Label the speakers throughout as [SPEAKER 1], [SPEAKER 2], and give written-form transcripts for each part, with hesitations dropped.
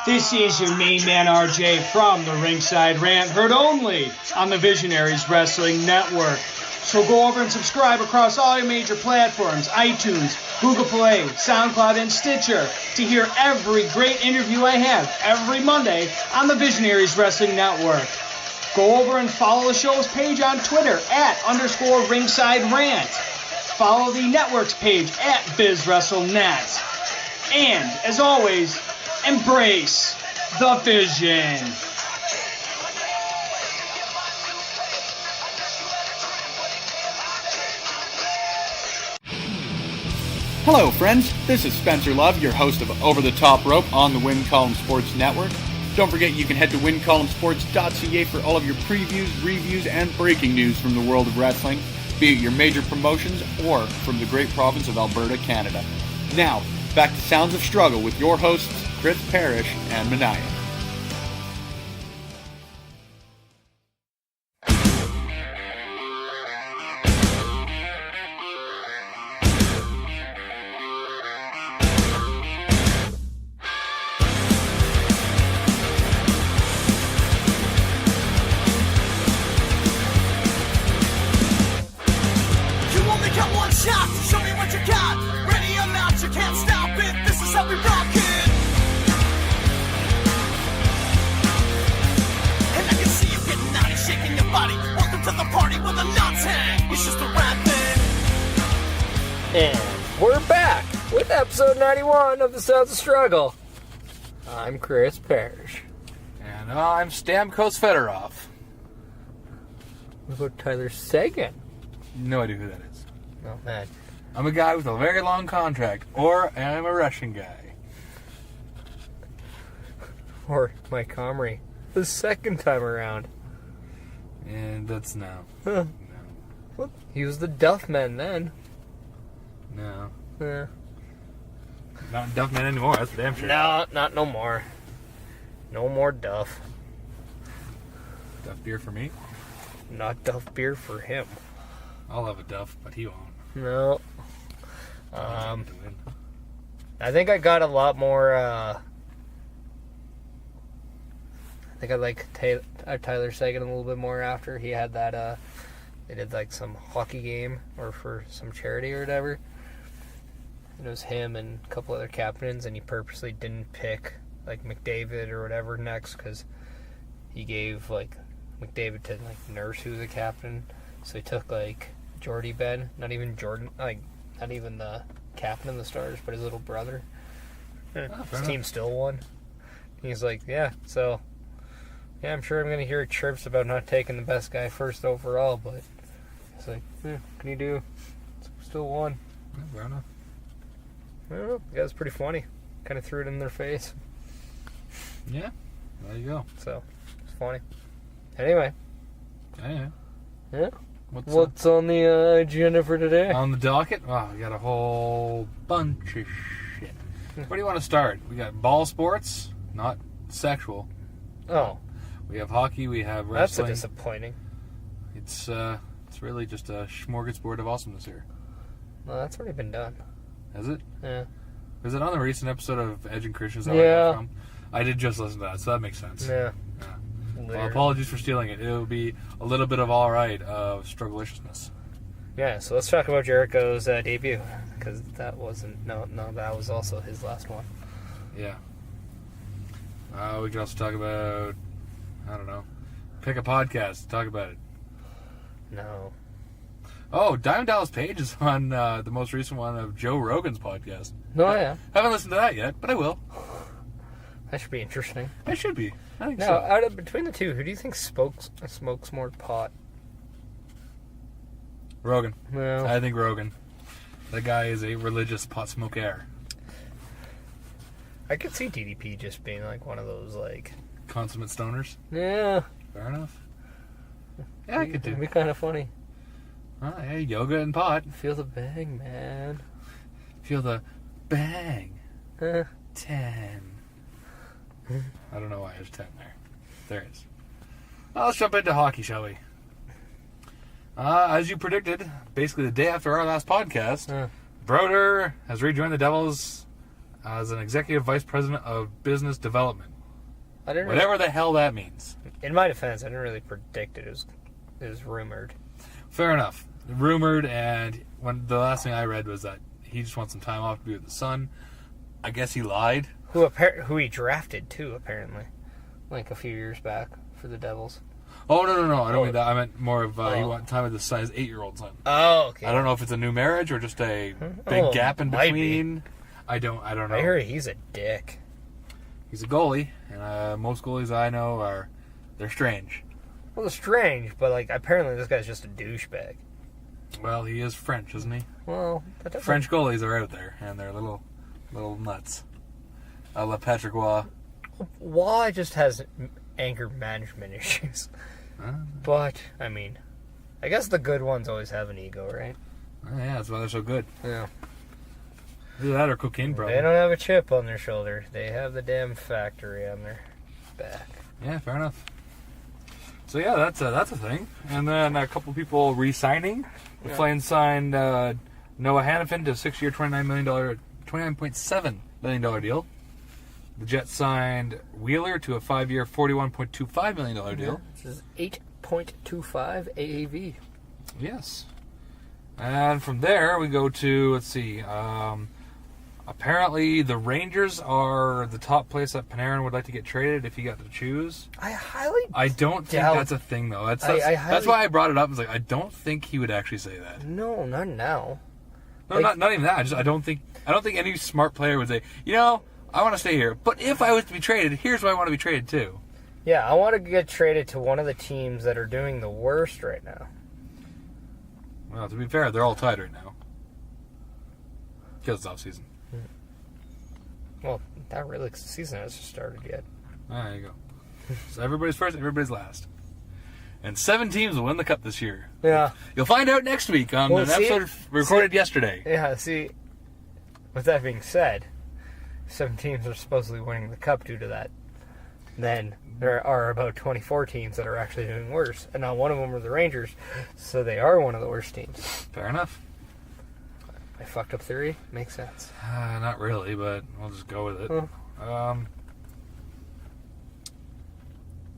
[SPEAKER 1] This is your main man RJ from the Ringside Rant, heard only on the Visionaries Wrestling Network. So go over and subscribe across all your major platforms, iTunes, Google Play, SoundCloud, and Stitcher to hear every great interview I have every Monday on the Visionaries Wrestling Network. Go over and follow the show's page on Twitter @_Ringside Rant. Follow the network's page @BizWrestleNet. And, as always, embrace the vision.
[SPEAKER 2] Hello, friends. This is Spencer Love, your host of Over the Top Rope on the Win Column Sports Network. Don't forget you can head to wincolumnsports.ca for all of your previews, reviews, and breaking news from the world of wrestling, be it your major promotions or from the great province of Alberta, Canada. Now, back to Sounds of Struggle with your hosts, Chris Perish and Meniac.
[SPEAKER 3] Episode 91 of the Sounds of Struggle. I'm Chris Perish.
[SPEAKER 4] And I'm Stamkos Fedorov.
[SPEAKER 3] What about Tyler Sagan?
[SPEAKER 4] No idea who that is.
[SPEAKER 3] Oh, man.
[SPEAKER 4] I'm a guy with a very long contract, or I'm a Russian guy.
[SPEAKER 3] Or Mike Comrie, the second time around.
[SPEAKER 4] And that's no.
[SPEAKER 3] Huh.
[SPEAKER 4] No.
[SPEAKER 3] Well, he was the Duffman then.
[SPEAKER 4] No.
[SPEAKER 3] Yeah.
[SPEAKER 4] Not Duffman anymore, that's for damn sure.
[SPEAKER 3] No, not no more. No more Duff.
[SPEAKER 4] Duff beer for me?
[SPEAKER 3] Not Duff beer for him.
[SPEAKER 4] I'll have a Duff, but he won't.
[SPEAKER 3] No. I think I got a lot more, I think I like Tyler Sagan a little bit more after he had that, they did like some hockey game or for some charity or whatever. It was him and a couple other captains, and he purposely didn't pick like McDavid or whatever next because he gave like McDavid to like Nurse, who was a captain. So he took like Jordy Ben, not even Jordan, like not even the captain of the Stars, but his little brother. His team still won. He's like, yeah, so yeah, I'm sure I'm gonna hear chirps about not taking the best guy first overall, but it's like, can you do? Still won.
[SPEAKER 4] Yeah, fair enough.
[SPEAKER 3] I don't know. Yeah, it was pretty funny. Kind of threw it in their face.
[SPEAKER 4] Yeah, there you go.
[SPEAKER 3] So, it's funny. Anyway.
[SPEAKER 4] Yeah.
[SPEAKER 3] What's on the agenda for today?
[SPEAKER 4] On the docket? Oh, we got a whole bunch of shit. Where do you want to start? We got ball sports, not sexual.
[SPEAKER 3] Oh.
[SPEAKER 4] We have hockey, we have wrestling.
[SPEAKER 3] That's a disappointing.
[SPEAKER 4] It's really just a smorgasbord of awesomeness here.
[SPEAKER 3] Well, that's already been done.
[SPEAKER 4] Has it?
[SPEAKER 3] Yeah.
[SPEAKER 4] Was it on the recent episode of Edge and Christian's?
[SPEAKER 3] Yeah.
[SPEAKER 4] I did just listen to that, so that makes sense.
[SPEAKER 3] Yeah.
[SPEAKER 4] Well, apologies for stealing it. It'll be a little bit of alright of Struggliciousness.
[SPEAKER 3] Yeah, so let's talk about Jericho's debut, because that wasn't... No, that was also his last one.
[SPEAKER 4] Yeah. We could also talk about... I don't know. Pick a podcast. Talk about it.
[SPEAKER 3] No.
[SPEAKER 4] Oh, Diamond Dallas Page is on the most recent one of Joe Rogan's podcast.
[SPEAKER 3] Oh, yeah.
[SPEAKER 4] Haven't listened to that yet, but I will.
[SPEAKER 3] That should be interesting.
[SPEAKER 4] It should be. I think
[SPEAKER 3] now,
[SPEAKER 4] so.
[SPEAKER 3] out of between the two, who do you think smokes more pot?
[SPEAKER 4] Rogan.
[SPEAKER 3] No.
[SPEAKER 4] I think Rogan. That guy is a religious pot smoker.
[SPEAKER 3] I could see DDP just being like one of those like...
[SPEAKER 4] Consummate stoners?
[SPEAKER 3] Yeah.
[SPEAKER 4] Fair enough. Yeah, I could do.
[SPEAKER 3] It'd be kind of funny.
[SPEAKER 4] Hey, yoga and pot.
[SPEAKER 3] Feel the bang, man.
[SPEAKER 4] Feel the bang.
[SPEAKER 3] 10.
[SPEAKER 4] I don't know why there's 10 there. There is. Well, let's jump into hockey, shall we? As you predicted, basically the day after our last podcast, Broder has rejoined the Devils as an executive vice president of business development. Whatever the hell that means.
[SPEAKER 3] In my defense, I didn't really predict it. It was rumored.
[SPEAKER 4] Fair enough. Rumored, and the last thing I read was that he just wants some time off to be with the son. I guess he lied.
[SPEAKER 3] Who he drafted, too, apparently. Like a few years back for the Devils.
[SPEAKER 4] Oh, no. I don't mean that. I meant more of he wanted time with his son, his 8-year-old son.
[SPEAKER 3] Oh, okay.
[SPEAKER 4] I don't know if it's a new marriage or just a big gap in between. I don't know.
[SPEAKER 3] I hear he's a dick.
[SPEAKER 4] He's a goalie, and most goalies I know they're strange.
[SPEAKER 3] Well, it's strange, but like apparently this guy's just a douchebag.
[SPEAKER 4] Well, he is French, isn't he?
[SPEAKER 3] Well,
[SPEAKER 4] French goalies are out there, and they're little nuts. A la Patrick Waugh.
[SPEAKER 3] Waugh just has anger management issues. But, I mean, I guess the good ones always have an ego, right?
[SPEAKER 4] Yeah, that's why they're so good.
[SPEAKER 3] Yeah.
[SPEAKER 4] Either that or cocaine problem.
[SPEAKER 3] They don't have a chip on their shoulder. They have the damn factory on their back.
[SPEAKER 4] Yeah, fair enough. So yeah, that's a thing. And then a couple people re-signing. The Flames signed Noah Hannafin to a 6-year, $29.7 million deal. The Jets signed Wheeler to a 5-year, $41.25 million deal.
[SPEAKER 3] This is 8.25 AAV.
[SPEAKER 4] Yes. And from there, we go to, let's see, apparently the Rangers are the top place that Panarin would like to get traded if he got to choose.
[SPEAKER 3] I
[SPEAKER 4] don't think that's a thing, though. That's why I brought it up. I was like, I don't think he would actually say that.
[SPEAKER 3] No, not now.
[SPEAKER 4] No, not even that. I don't think any smart player would say, I want to stay here. But if I was to be traded, here's where I want to be traded to.
[SPEAKER 3] Yeah, I want to get traded to one of the teams that are doing the worst right now.
[SPEAKER 4] Well, to be fair, they're all tied right now. Because it's off-season.
[SPEAKER 3] Well, not really, because the season hasn't started yet.
[SPEAKER 4] There you go. So everybody's first, everybody's last. And 7 teams will win the Cup this year.
[SPEAKER 3] Yeah.
[SPEAKER 4] You'll find out next week on an episode recorded yesterday.
[SPEAKER 3] Yeah, see, with that being said, 7 teams are supposedly winning the Cup due to that. Then there are about 24 teams that are actually doing worse. And now one of them are the Rangers, so they are one of the worst teams.
[SPEAKER 4] Fair enough.
[SPEAKER 3] My fucked up theory makes sense.
[SPEAKER 4] Not really, but we'll just go with it.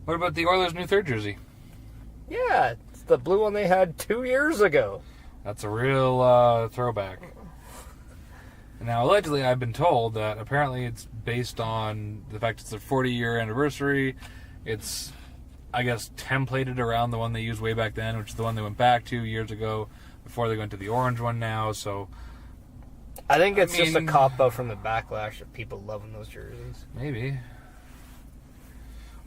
[SPEAKER 4] What about the Oilers' new third jersey?
[SPEAKER 3] Yeah, it's the blue one they had 2 years ago.
[SPEAKER 4] That's a real throwback. Now, allegedly, I've been told that apparently it's based on the fact it's their 40-year anniversary. It's, I guess, templated around the one they used way back then, which is the one they went back to years ago before they went to the orange one now. So,
[SPEAKER 3] I think it's just a cop-out from the backlash of people loving those jerseys.
[SPEAKER 4] Maybe.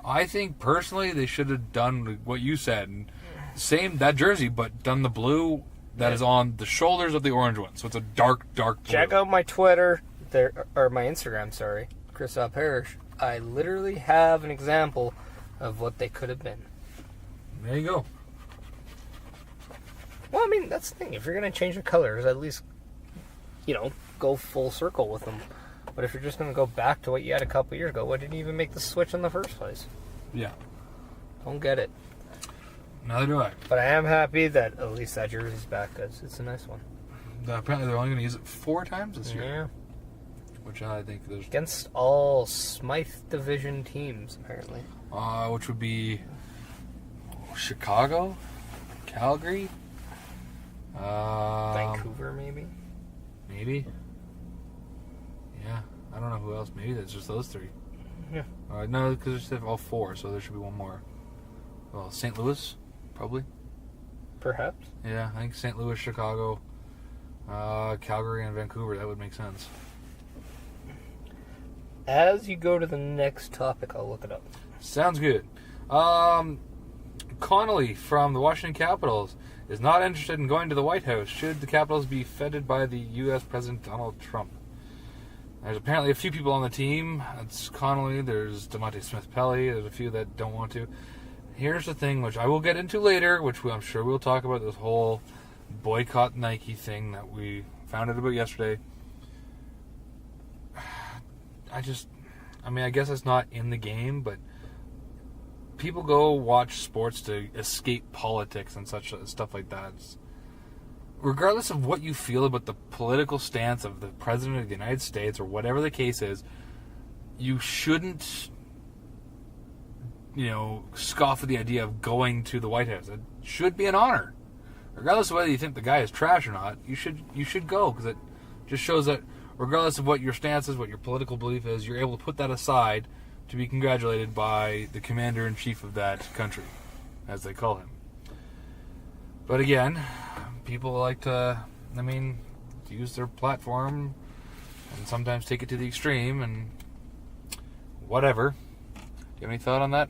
[SPEAKER 4] I think, personally, they should have done what you said. Same, that jersey, but done the blue that is on the shoulders of the orange one. So it's a dark blue.
[SPEAKER 3] Check out my Twitter, or my Instagram, sorry, Chris Perish. I literally have an example of what they could have been.
[SPEAKER 4] There you go.
[SPEAKER 3] Well, I mean, that's the thing. If you're going to change the colors, at least, go full circle with them. But if you're just going to go back to what you had a couple years ago, why didn't you even make the switch in the first place?
[SPEAKER 4] Yeah.
[SPEAKER 3] Don't get it.
[SPEAKER 4] Neither do I.
[SPEAKER 3] But I am happy that at least that jersey's back, because it's a nice one.
[SPEAKER 4] Apparently they're only going to use it 4 times this year.
[SPEAKER 3] Yeah.
[SPEAKER 4] Which I think there's...
[SPEAKER 3] Against all Smythe Division teams, apparently.
[SPEAKER 4] Which would be Chicago, Calgary,
[SPEAKER 3] Vancouver, maybe?
[SPEAKER 4] Maybe. Yeah, I don't know who else. Maybe that's just those 3.
[SPEAKER 3] Yeah.
[SPEAKER 4] No, because there's all 4, so there should be one more. Well, St. Louis, probably.
[SPEAKER 3] Perhaps.
[SPEAKER 4] Yeah, I think St. Louis, Chicago, Calgary, and Vancouver. That would make sense.
[SPEAKER 3] As you go to the next topic, I'll look it up.
[SPEAKER 4] Sounds good. Connolly from the Washington Capitals is not interested in going to the White House should the Capitals be feted by the U.S. President Donald Trump. There's apparently a few people on the team. It's Connolly, there's DeMonte Smith-Pelly, there's a few that don't want to. Here's the thing, which I will get into later, which I'm sure we'll talk about, this whole boycott Nike thing that we found out about yesterday. I guess it's not in the game, but people go watch sports to escape politics and such stuff like that. Regardless of what you feel about the political stance of the President of the United States or whatever the case is, you shouldn't scoff at the idea of going to the White House. It should be an honor. Regardless of whether you think the guy is trash or not, you should go, because it just shows that regardless of what your stance is, what your political belief is, you're able to put that aside to be congratulated by the commander-in-chief of that country, as they call him. But again, people like to, use their platform and sometimes take it to the extreme and whatever. Do you have any thought on that?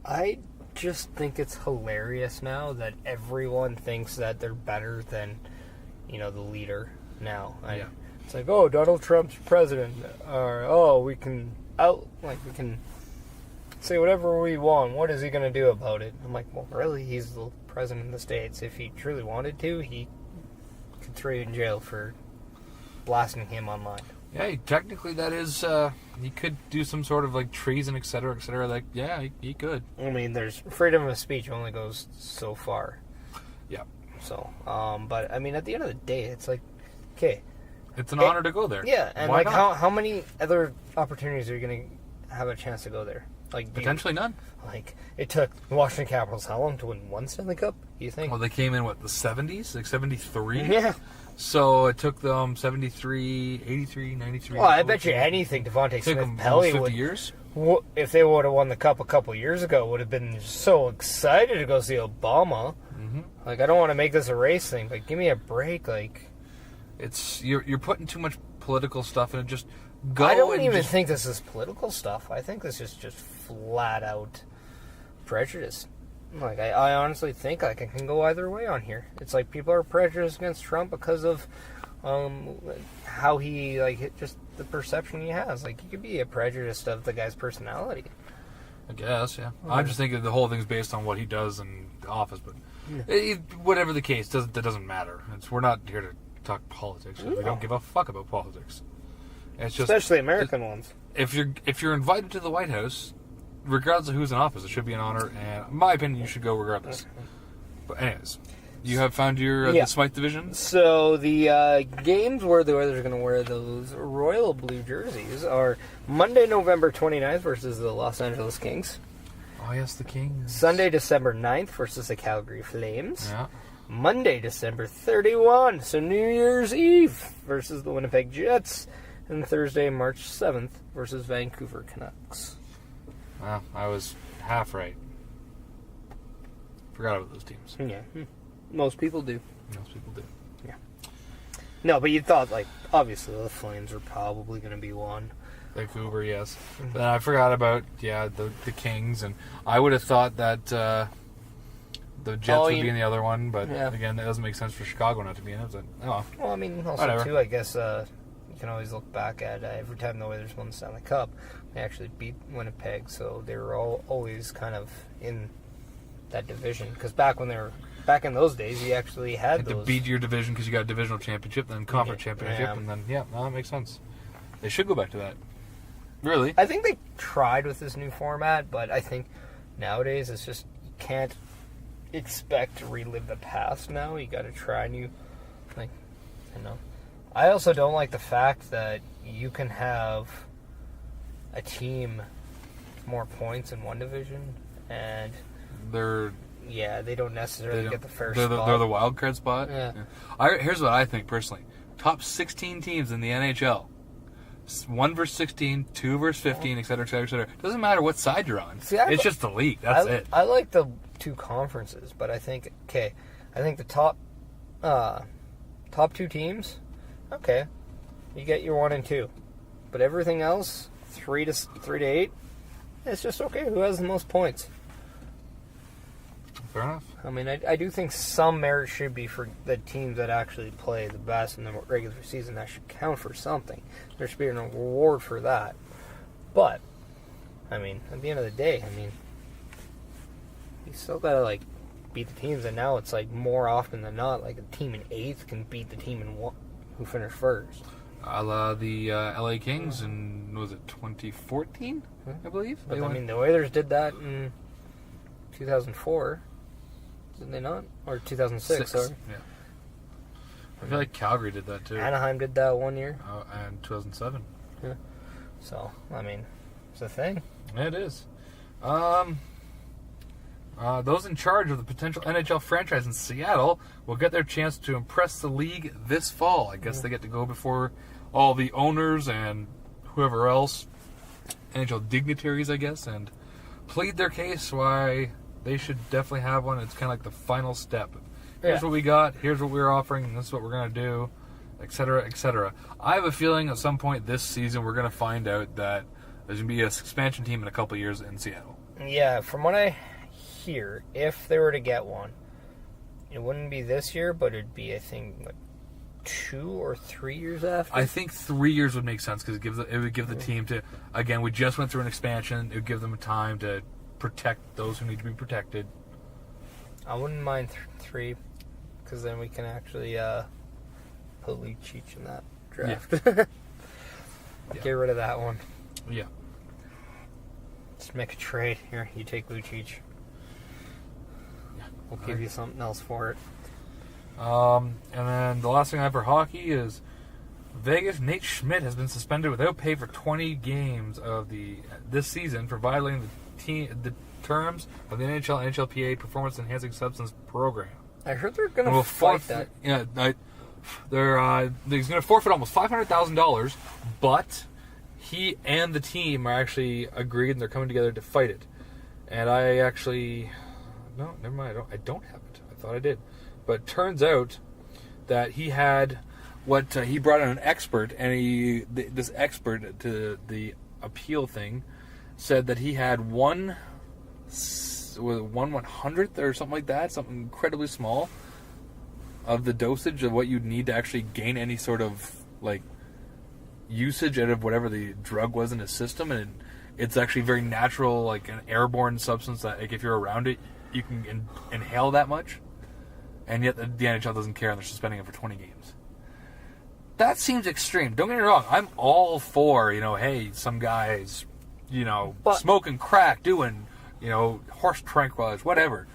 [SPEAKER 3] I just think it's hilarious now that everyone thinks that they're better than, the leader now.
[SPEAKER 4] Yeah.
[SPEAKER 3] It's like, oh, Donald Trump's president, or we can say whatever we want. What is he going to do about it? I'm like, well, really, he's the president of the States. If he truly wanted to, he could throw you in jail for blasting him online.
[SPEAKER 4] Yeah, technically that is, he could do some sort of treason, etc., etc. He could.
[SPEAKER 3] There's freedom of speech only goes so far.
[SPEAKER 4] Yeah.
[SPEAKER 3] So, but at the end of the day, it's like, okay.
[SPEAKER 4] It's an honor to go there.
[SPEAKER 3] Yeah, and
[SPEAKER 4] why not?
[SPEAKER 3] how many other opportunities are you going to have a chance to go there?
[SPEAKER 4] Potentially none.
[SPEAKER 3] It took the Washington Capitals how long to win one Stanley Cup, you think?
[SPEAKER 4] Well, they came in, the 70s? 73?
[SPEAKER 3] Yeah.
[SPEAKER 4] So it took them 73, 83, 93.
[SPEAKER 3] Well, I bet you anything Devontae Smith-Pelly would...
[SPEAKER 4] 50 years?
[SPEAKER 3] If they would have won the Cup a couple years ago, would have been so excited to go see Obama.
[SPEAKER 4] Mm-hmm.
[SPEAKER 3] I don't want to make this a race thing, but give me a break,
[SPEAKER 4] It's you're putting too much political stuff in it. Just go.
[SPEAKER 3] I don't even think this is political stuff. I think this is just flat out prejudice. I honestly think I can go either way on here. It's like people are prejudiced against Trump because of how he just the perception he has. He could be a prejudiced of the guy's personality.
[SPEAKER 4] I guess, yeah. I'm just thinking the whole thing's based on what he does in the office, but whatever the case, that doesn't matter. We're not here to talk politics. We don't give a fuck about politics. It's just,
[SPEAKER 3] especially American ones.
[SPEAKER 4] If you're invited to the White House, regardless of who's in office, it should be an honor, and in my opinion, you should go regardless. But anyways, you have found your the Smythe division?
[SPEAKER 3] So the games where the Oilers are going to wear those royal blue jerseys are Monday, November 29th versus the Los Angeles Kings.
[SPEAKER 4] Oh, yes, the Kings.
[SPEAKER 3] Sunday, December 9th versus the Calgary Flames.
[SPEAKER 4] Yeah.
[SPEAKER 3] Monday, December 31, so New Year's Eve versus the Winnipeg Jets. And Thursday, March 7th versus Vancouver Canucks.
[SPEAKER 4] Well, I was half right. Forgot about those teams.
[SPEAKER 3] Yeah. Most people do.
[SPEAKER 4] Most people do.
[SPEAKER 3] Yeah. No, but you thought, obviously the Flames are probably going to be one.
[SPEAKER 4] Vancouver, yes. But I forgot about, the Kings, and I would have thought that the Jets would be in the other one, but again, that doesn't make sense for Chicago not to be in it. But,
[SPEAKER 3] Well, also,
[SPEAKER 4] whatever.
[SPEAKER 3] too, I guess you can always look back at every time the Oilers won the Stanley Cup, they actually beat Winnipeg, so they were always kind of in that division. Because back in those days, you actually had those...
[SPEAKER 4] to beat your division because you got a divisional championship, then conference championship, and then, that makes sense. They should go back to that. Really?
[SPEAKER 3] I think they tried with this new format, but I think nowadays it's just, you can't expect to relive the past now. You got to try new, I also don't like the fact that you can have a team more points in one division, and they don't necessarily get the first spot.
[SPEAKER 4] They're the wild card spot?
[SPEAKER 3] Yeah.
[SPEAKER 4] Here's what I think, personally. Top 16 teams in the NHL. 1 versus 16, 2 versus 15, etc., etc., etc. Doesn't matter what side you're on. It's just the league. That's it.
[SPEAKER 3] I like the two conferences, but I think the top two teams, okay, you get your 1 and 2, but everything else, 3 to 8, it's just okay. Who has the most points?
[SPEAKER 4] Fair enough.
[SPEAKER 3] I do think some merit should be for the teams that actually play the best in the regular season. That should count for something. There should be a reward for that. But, at the end of the day, you still gotta, beat the teams. And now it's, more often than not, a team in 8th can beat the team in who finished first.
[SPEAKER 4] A la the LA Kings in, was it 2014, I believe?
[SPEAKER 3] But, the Oilers did that in 2004. Did they not? Or 2006, sorry.
[SPEAKER 4] Yeah. I feel like Calgary did that too.
[SPEAKER 3] Anaheim did that one year.
[SPEAKER 4] And 2007.
[SPEAKER 3] Yeah. So, It's a thing.
[SPEAKER 4] It is. Those in charge of the potential NHL franchise in Seattle will get their chance to impress the league this fall. I guess they get to go before all the owners and whoever else, NHL dignitaries, I guess, and plead their case why they should definitely have one. It's kind of like the final step. Here's what we got, here's what we're offering, and this is what we're going to do, etc., etc. I have a feeling at some point this season we're going to find out that there's going to be an expansion team in a couple of years in Seattle.
[SPEAKER 3] Yeah, from what I hear, if they were to get one, it wouldn't be this year, but it'd be, I think, like 2 or 3 years after.
[SPEAKER 4] I think 3 years would make sense because it would give the team to, again, we just went through an expansion. It would give them time to protect those who need to be protected.
[SPEAKER 3] I wouldn't mind 3, because then we can actually put Lucic in that draft.
[SPEAKER 4] Yeah.
[SPEAKER 3] Get rid of that one.
[SPEAKER 4] Yeah.
[SPEAKER 3] Just make a trade. Here, you take Lucic.
[SPEAKER 4] Yeah.
[SPEAKER 3] We'll give you something else for it.
[SPEAKER 4] And then the last thing I have for hockey is Vegas Nate Schmidt has been suspended without pay for 20 games of this season for violating the terms of the NHL NHLPA Performance Enhancing Substance Program.
[SPEAKER 3] I heard they're going to fight that.
[SPEAKER 4] Yeah, he's going to forfeit almost $500,000, but he and the team are actually agreed and they're coming together to fight it. And no, never mind. I don't have it. I thought I did. But it turns out that he had he brought in an expert, and this expert to the appeal thing said that he had 1/100th or something like that, something incredibly small of the dosage of what you'd need to actually gain any sort of like usage out of whatever the drug was in his system, and it's actually very natural, like an airborne substance that, like, if you're around it, you can inhale that much. And yet the NHL doesn't care, and they're suspending him for 20 games. That seems extreme. Don't get me wrong. I'm all for, hey, some guys, smoking crack, doing, horse tranquilizers, whatever.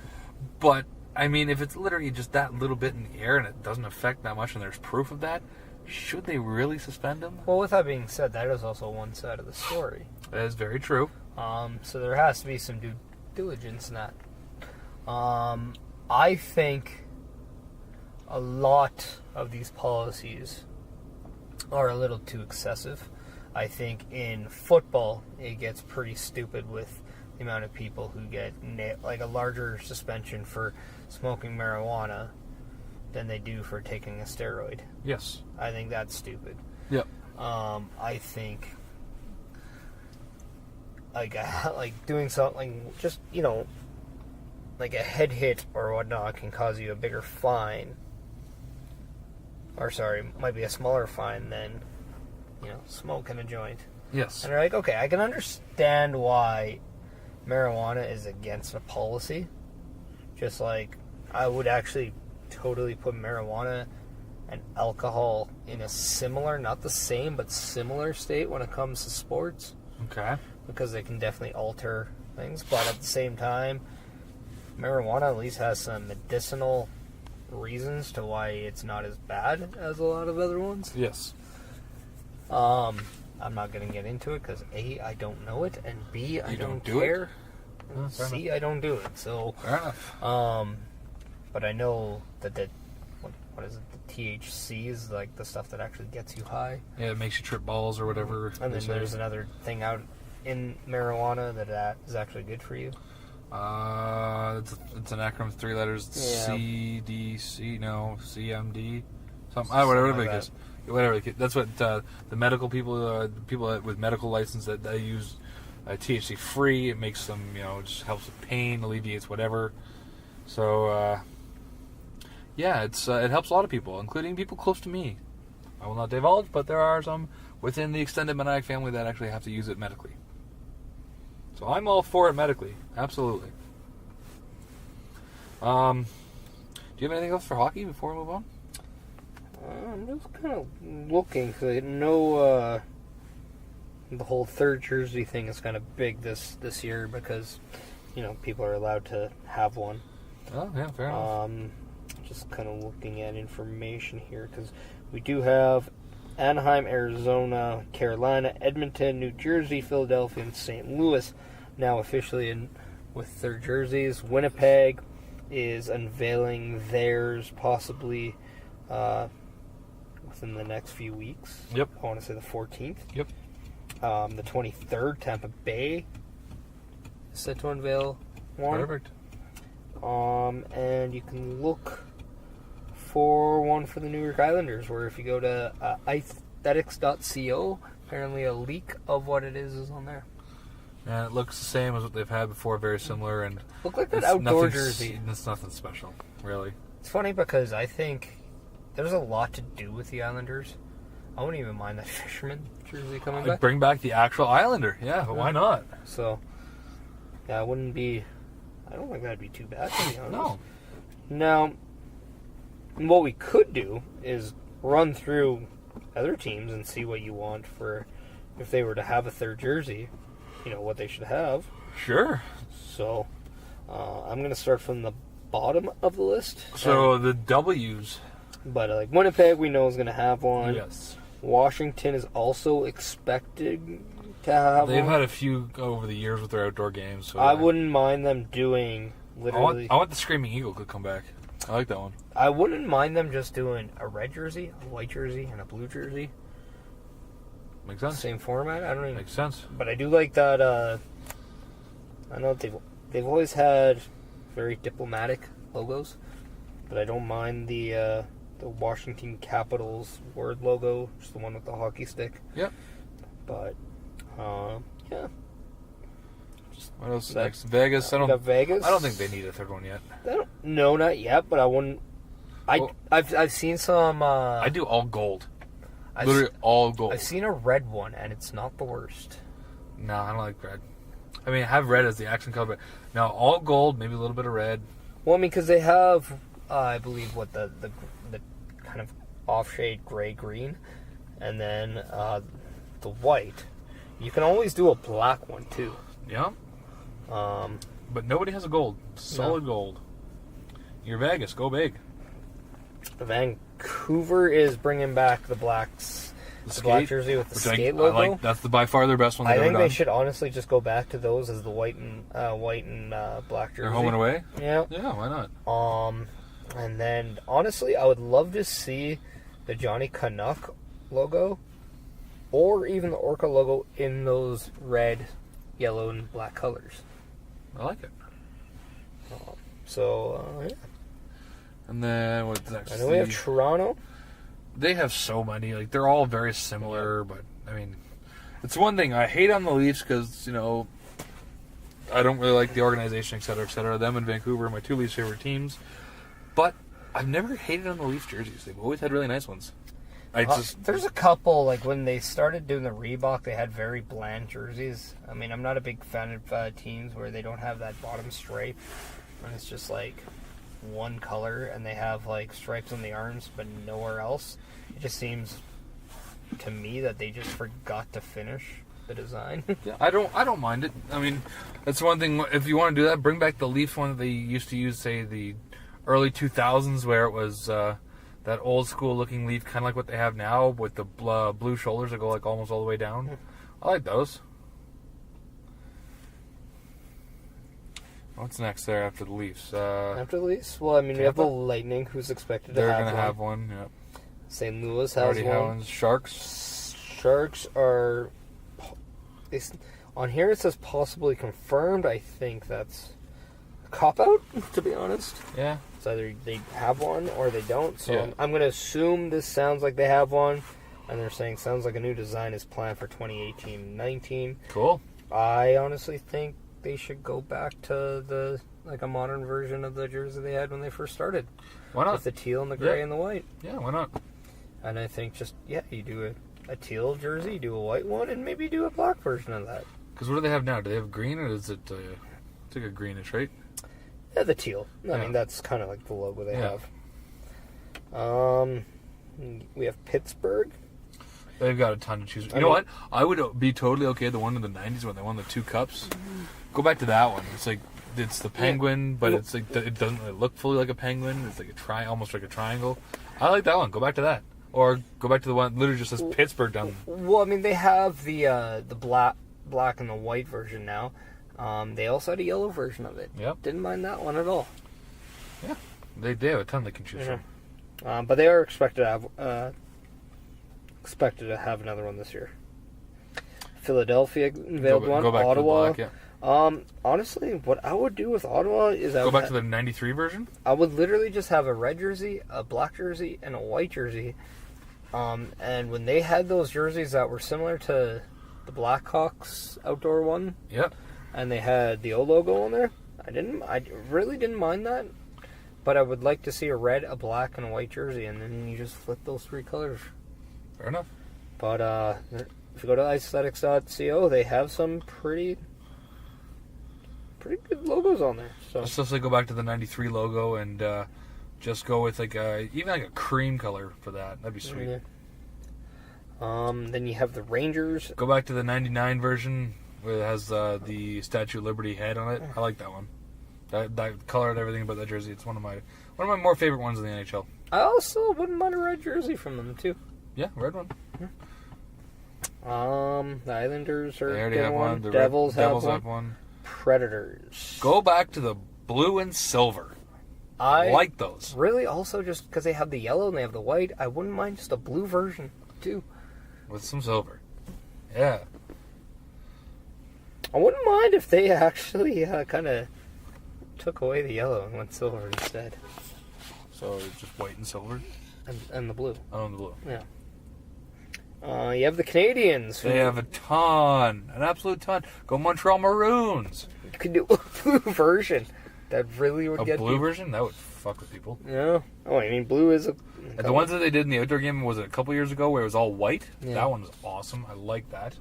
[SPEAKER 4] But, I mean, if it's literally just that little bit in the air and it doesn't affect that much and there's proof of that, should they really suspend him?
[SPEAKER 3] Well, with that being said, that is also one side of the story.
[SPEAKER 4] That is very true.
[SPEAKER 3] So there has to be some due diligence in that. I think a lot of these policies are a little too excessive. I think in football it gets pretty stupid with the amount of people who get like a larger suspension for smoking marijuana than they do for taking a steroid.
[SPEAKER 4] Yes.
[SPEAKER 3] I think that's stupid.
[SPEAKER 4] Yep.
[SPEAKER 3] I think like doing something, just, like a head hit or whatnot can cause you a bigger fine. Or might be a smaller fine than, smoking a joint.
[SPEAKER 4] Yes.
[SPEAKER 3] And they're like, okay, I can understand why marijuana is against a policy. Just like I would actually totally put marijuana and alcohol in a similar, not the same, but similar state when it comes to sports.
[SPEAKER 4] Okay. Because
[SPEAKER 3] they can definitely alter things. But at the same time, marijuana at least has some medicinal reasons to why it's not as bad as a lot of other ones.
[SPEAKER 4] Yes.
[SPEAKER 3] I'm not going to get into it because A, I don't know it, and B, I don't care. And C, I don't do it. So,
[SPEAKER 4] fair enough.
[SPEAKER 3] But I know that what is it? The THC is like the stuff that actually gets you high.
[SPEAKER 4] Yeah, it makes you trip balls or whatever.
[SPEAKER 3] And then there's another thing out in marijuana that is actually good for you.
[SPEAKER 4] It's an acronym, 3 letters.
[SPEAKER 3] Yeah.
[SPEAKER 4] CMD, something. Whatever it is. Whatever. That's what the medical people, people with medical license that they use THC free. It makes them, just helps with pain, alleviates whatever. So, yeah, it helps a lot of people, including people close to me. I will not divulge, but there are some within the extended Meniac family that actually have to use it medically. So I'm all for it medically. Absolutely. Do you have anything else for hockey before we move on?
[SPEAKER 3] I'm just kind of looking, because I know the whole third jersey thing is kind of big this year because, people are allowed to have one.
[SPEAKER 4] Oh, yeah, fair enough.
[SPEAKER 3] Just kind of looking at information here, because we do have Anaheim, Arizona, Carolina, Edmonton, New Jersey, Philadelphia, and St. Louis now officially in with their jerseys. Winnipeg is unveiling theirs possibly within the next few weeks.
[SPEAKER 4] Yep.
[SPEAKER 3] I want to say the 14th.
[SPEAKER 4] Yep.
[SPEAKER 3] The 23rd, Tampa Bay is set to unveil one.
[SPEAKER 4] Perfect.
[SPEAKER 3] And you can look for one for the New York Islanders, where if you go to aesthetics.co, apparently a leak of what it is on there.
[SPEAKER 4] And it looks the same as what they've had before, very similar. And
[SPEAKER 3] Look like that outdoor jersey.
[SPEAKER 4] It's nothing special, really.
[SPEAKER 3] It's funny because I think there's a lot to do with the Islanders. I wouldn't even mind that fisherman jersey coming back.
[SPEAKER 4] Bring back the actual Islander. Yeah, but why not?
[SPEAKER 3] So, yeah, it wouldn't be... I don't think that'd be too bad, to be honest.
[SPEAKER 4] No.
[SPEAKER 3] Now, what we could do is run through other teams and see what you want for if they were to have a third jersey, what they should have.
[SPEAKER 4] Sure.
[SPEAKER 3] So, I'm going to start from the bottom of the list.
[SPEAKER 4] So, the W's.
[SPEAKER 3] But, Winnipeg, we know is going to have one.
[SPEAKER 4] Yes.
[SPEAKER 3] Washington is also expected to have
[SPEAKER 4] They've
[SPEAKER 3] one.
[SPEAKER 4] had a few over the years with their outdoor games. So
[SPEAKER 3] I wouldn't mind them doing literally...
[SPEAKER 4] I want the Screaming Eagle to come back. I like that one.
[SPEAKER 3] I wouldn't mind them just doing a red jersey, a white jersey, and a blue jersey.
[SPEAKER 4] Makes sense.
[SPEAKER 3] Same format. I don't even...
[SPEAKER 4] Makes sense.
[SPEAKER 3] But I do like that, I know they've always had very diplomatic logos, but I don't mind the Washington Capitals word logo, just the one with the hockey stick.
[SPEAKER 4] Yep.
[SPEAKER 3] But, yeah.
[SPEAKER 4] What else next? Vegas. I
[SPEAKER 3] Vegas.
[SPEAKER 4] don't think they need a third one yet.
[SPEAKER 3] No, not yet. But I wouldn't. I've seen some.
[SPEAKER 4] I do all gold. Literally all gold.
[SPEAKER 3] I've seen a red one, and it's not the worst.
[SPEAKER 4] No, I don't like red. I mean, I have red as the accent color, but no, all gold. Maybe a little bit of red.
[SPEAKER 3] Well, I mean, because they have, I believe, what the kind of off-shade gray-green, and then the white. You can always do a black one too.
[SPEAKER 4] Yeah. But nobody has a gold. Solid gold. You're Vegas. Go big.
[SPEAKER 3] Vancouver is bringing back the black jersey with the skate logo.
[SPEAKER 4] I like. That's by far their best one.
[SPEAKER 3] I think they should honestly just go back to those as the white and black jersey.
[SPEAKER 4] They're home and away.
[SPEAKER 3] Yeah.
[SPEAKER 4] Yeah. Why not?
[SPEAKER 3] And then honestly, I would love to see the Johnny Canuck logo, or even the Orca logo in those red, yellow, and black colors.
[SPEAKER 4] I like it.
[SPEAKER 3] Yeah.
[SPEAKER 4] And then what's next?
[SPEAKER 3] I know we have Toronto.
[SPEAKER 4] They have so many. They're all very similar, but I mean, it's one thing I hate on the Leafs because I don't really like the organization, et cetera, et cetera. Them and Vancouver are my two least favorite teams. But I've never hated on the Leafs jerseys. They've always had really nice ones.
[SPEAKER 3] There's a couple, when they started doing the Reebok, they had very bland jerseys. I mean, I'm not a big fan of teams where they don't have that bottom stripe, and it's just one color, and they have stripes on the arms but nowhere else. It just seems to me that they just forgot to finish the design.
[SPEAKER 4] Yeah, I don't mind it. I mean, that's one thing. If you want to do that, bring back the Leaf one that they used to use, say the early 2000s, where it was that old school looking Leaf, kind of like what they have now, with the blue shoulders that go almost all the way down. I like those. What's next there after the Leafs?
[SPEAKER 3] After the Leafs? Well, I mean, we have the Lightning, who's expected to have one.
[SPEAKER 4] They're going to have one, yeah.
[SPEAKER 3] St. Louis has one.
[SPEAKER 4] Sharks
[SPEAKER 3] are... On here it says possibly confirmed. I think that's a cop-out, to be honest.
[SPEAKER 4] Yeah.
[SPEAKER 3] It's either they have one or they don't. So
[SPEAKER 4] yeah.
[SPEAKER 3] I'm going to assume this sounds like they have one. And they're saying sounds like a new design is planned for 2018-19.
[SPEAKER 4] Cool.
[SPEAKER 3] I honestly think they should go back to a modern version of the jersey they had when they first started.
[SPEAKER 4] Why not?
[SPEAKER 3] With the teal and the gray and the white.
[SPEAKER 4] Yeah, why not?
[SPEAKER 3] And I think you do a teal jersey, you do a white one, and maybe do a black version of that.
[SPEAKER 4] Because what do they have now? Do they have green, or is it it's a greenish, right?
[SPEAKER 3] Yeah, the teal. I mean, that's kind of the logo they have. We have Pittsburgh.
[SPEAKER 4] They've got a ton to choose. You know what? I would be totally okay with the one in the 90s when they won the 2 cups. Go back to that one. It's it's the penguin, but it's it doesn't really look fully like a penguin. It's almost like a triangle. I like that one. Go back to that. Or go back to the one that literally just says Pittsburgh down.
[SPEAKER 3] Well, I mean, they have the black and the white version now. They also had a yellow version of it.
[SPEAKER 4] Yep.
[SPEAKER 3] Didn't mind that one at all.
[SPEAKER 4] Yeah. They have a ton they can choose from.
[SPEAKER 3] But they are expected to have another one this year. Philadelphia unveiled one.
[SPEAKER 4] Go back
[SPEAKER 3] Ottawa.
[SPEAKER 4] to the black, yeah.
[SPEAKER 3] Honestly, what I would do with Ottawa is
[SPEAKER 4] go back to the 93 version?
[SPEAKER 3] I would literally just have a red jersey, a black jersey, and a white jersey. And when they had those jerseys that were similar to the Blackhawks outdoor one,
[SPEAKER 4] yep,
[SPEAKER 3] and they had the O logo on there, I really didn't mind that. But I would like to see a red, a black, and a white jersey, and then you just flip those three colors.
[SPEAKER 4] Fair enough.
[SPEAKER 3] But if you go to aesthetics.co, they have some pretty good logos on there. So
[SPEAKER 4] I'll still say go back to the 93 logo and just go with even a cream color for that. That'd be sweet.
[SPEAKER 3] Yeah. Then you have the Rangers.
[SPEAKER 4] Go back to the 99 version where it has the Statue of Liberty head on it. I like that one. That color and everything about that jersey. It's one of my more favorite ones in the NHL.
[SPEAKER 3] I also wouldn't mind a red jersey from them too.
[SPEAKER 4] Yeah, red one.
[SPEAKER 3] The Islanders are
[SPEAKER 4] they already have one. The
[SPEAKER 3] Devils
[SPEAKER 4] have one.
[SPEAKER 3] Predators.
[SPEAKER 4] Go back to the blue and silver. I like those.
[SPEAKER 3] Really, also just because they have the yellow and they have the white, I wouldn't mind just a blue version too.
[SPEAKER 4] With some silver. Yeah.
[SPEAKER 3] I wouldn't mind if they actually kind of took away the yellow and went silver instead.
[SPEAKER 4] So it's just white and silver?
[SPEAKER 3] And the blue.
[SPEAKER 4] Oh, and the blue.
[SPEAKER 3] Yeah. You have the Canadians.
[SPEAKER 4] They have a ton. An absolute ton. Go Montreal Maroons.
[SPEAKER 3] You could do a blue version. That really would get
[SPEAKER 4] a blue
[SPEAKER 3] people.
[SPEAKER 4] Version? That would fuck with people.
[SPEAKER 3] Yeah. Oh, I mean, blue is a...
[SPEAKER 4] The ones that they did in the outdoor game, was it a couple years ago, where it was all white?
[SPEAKER 3] Yeah.
[SPEAKER 4] That one was awesome. I like that.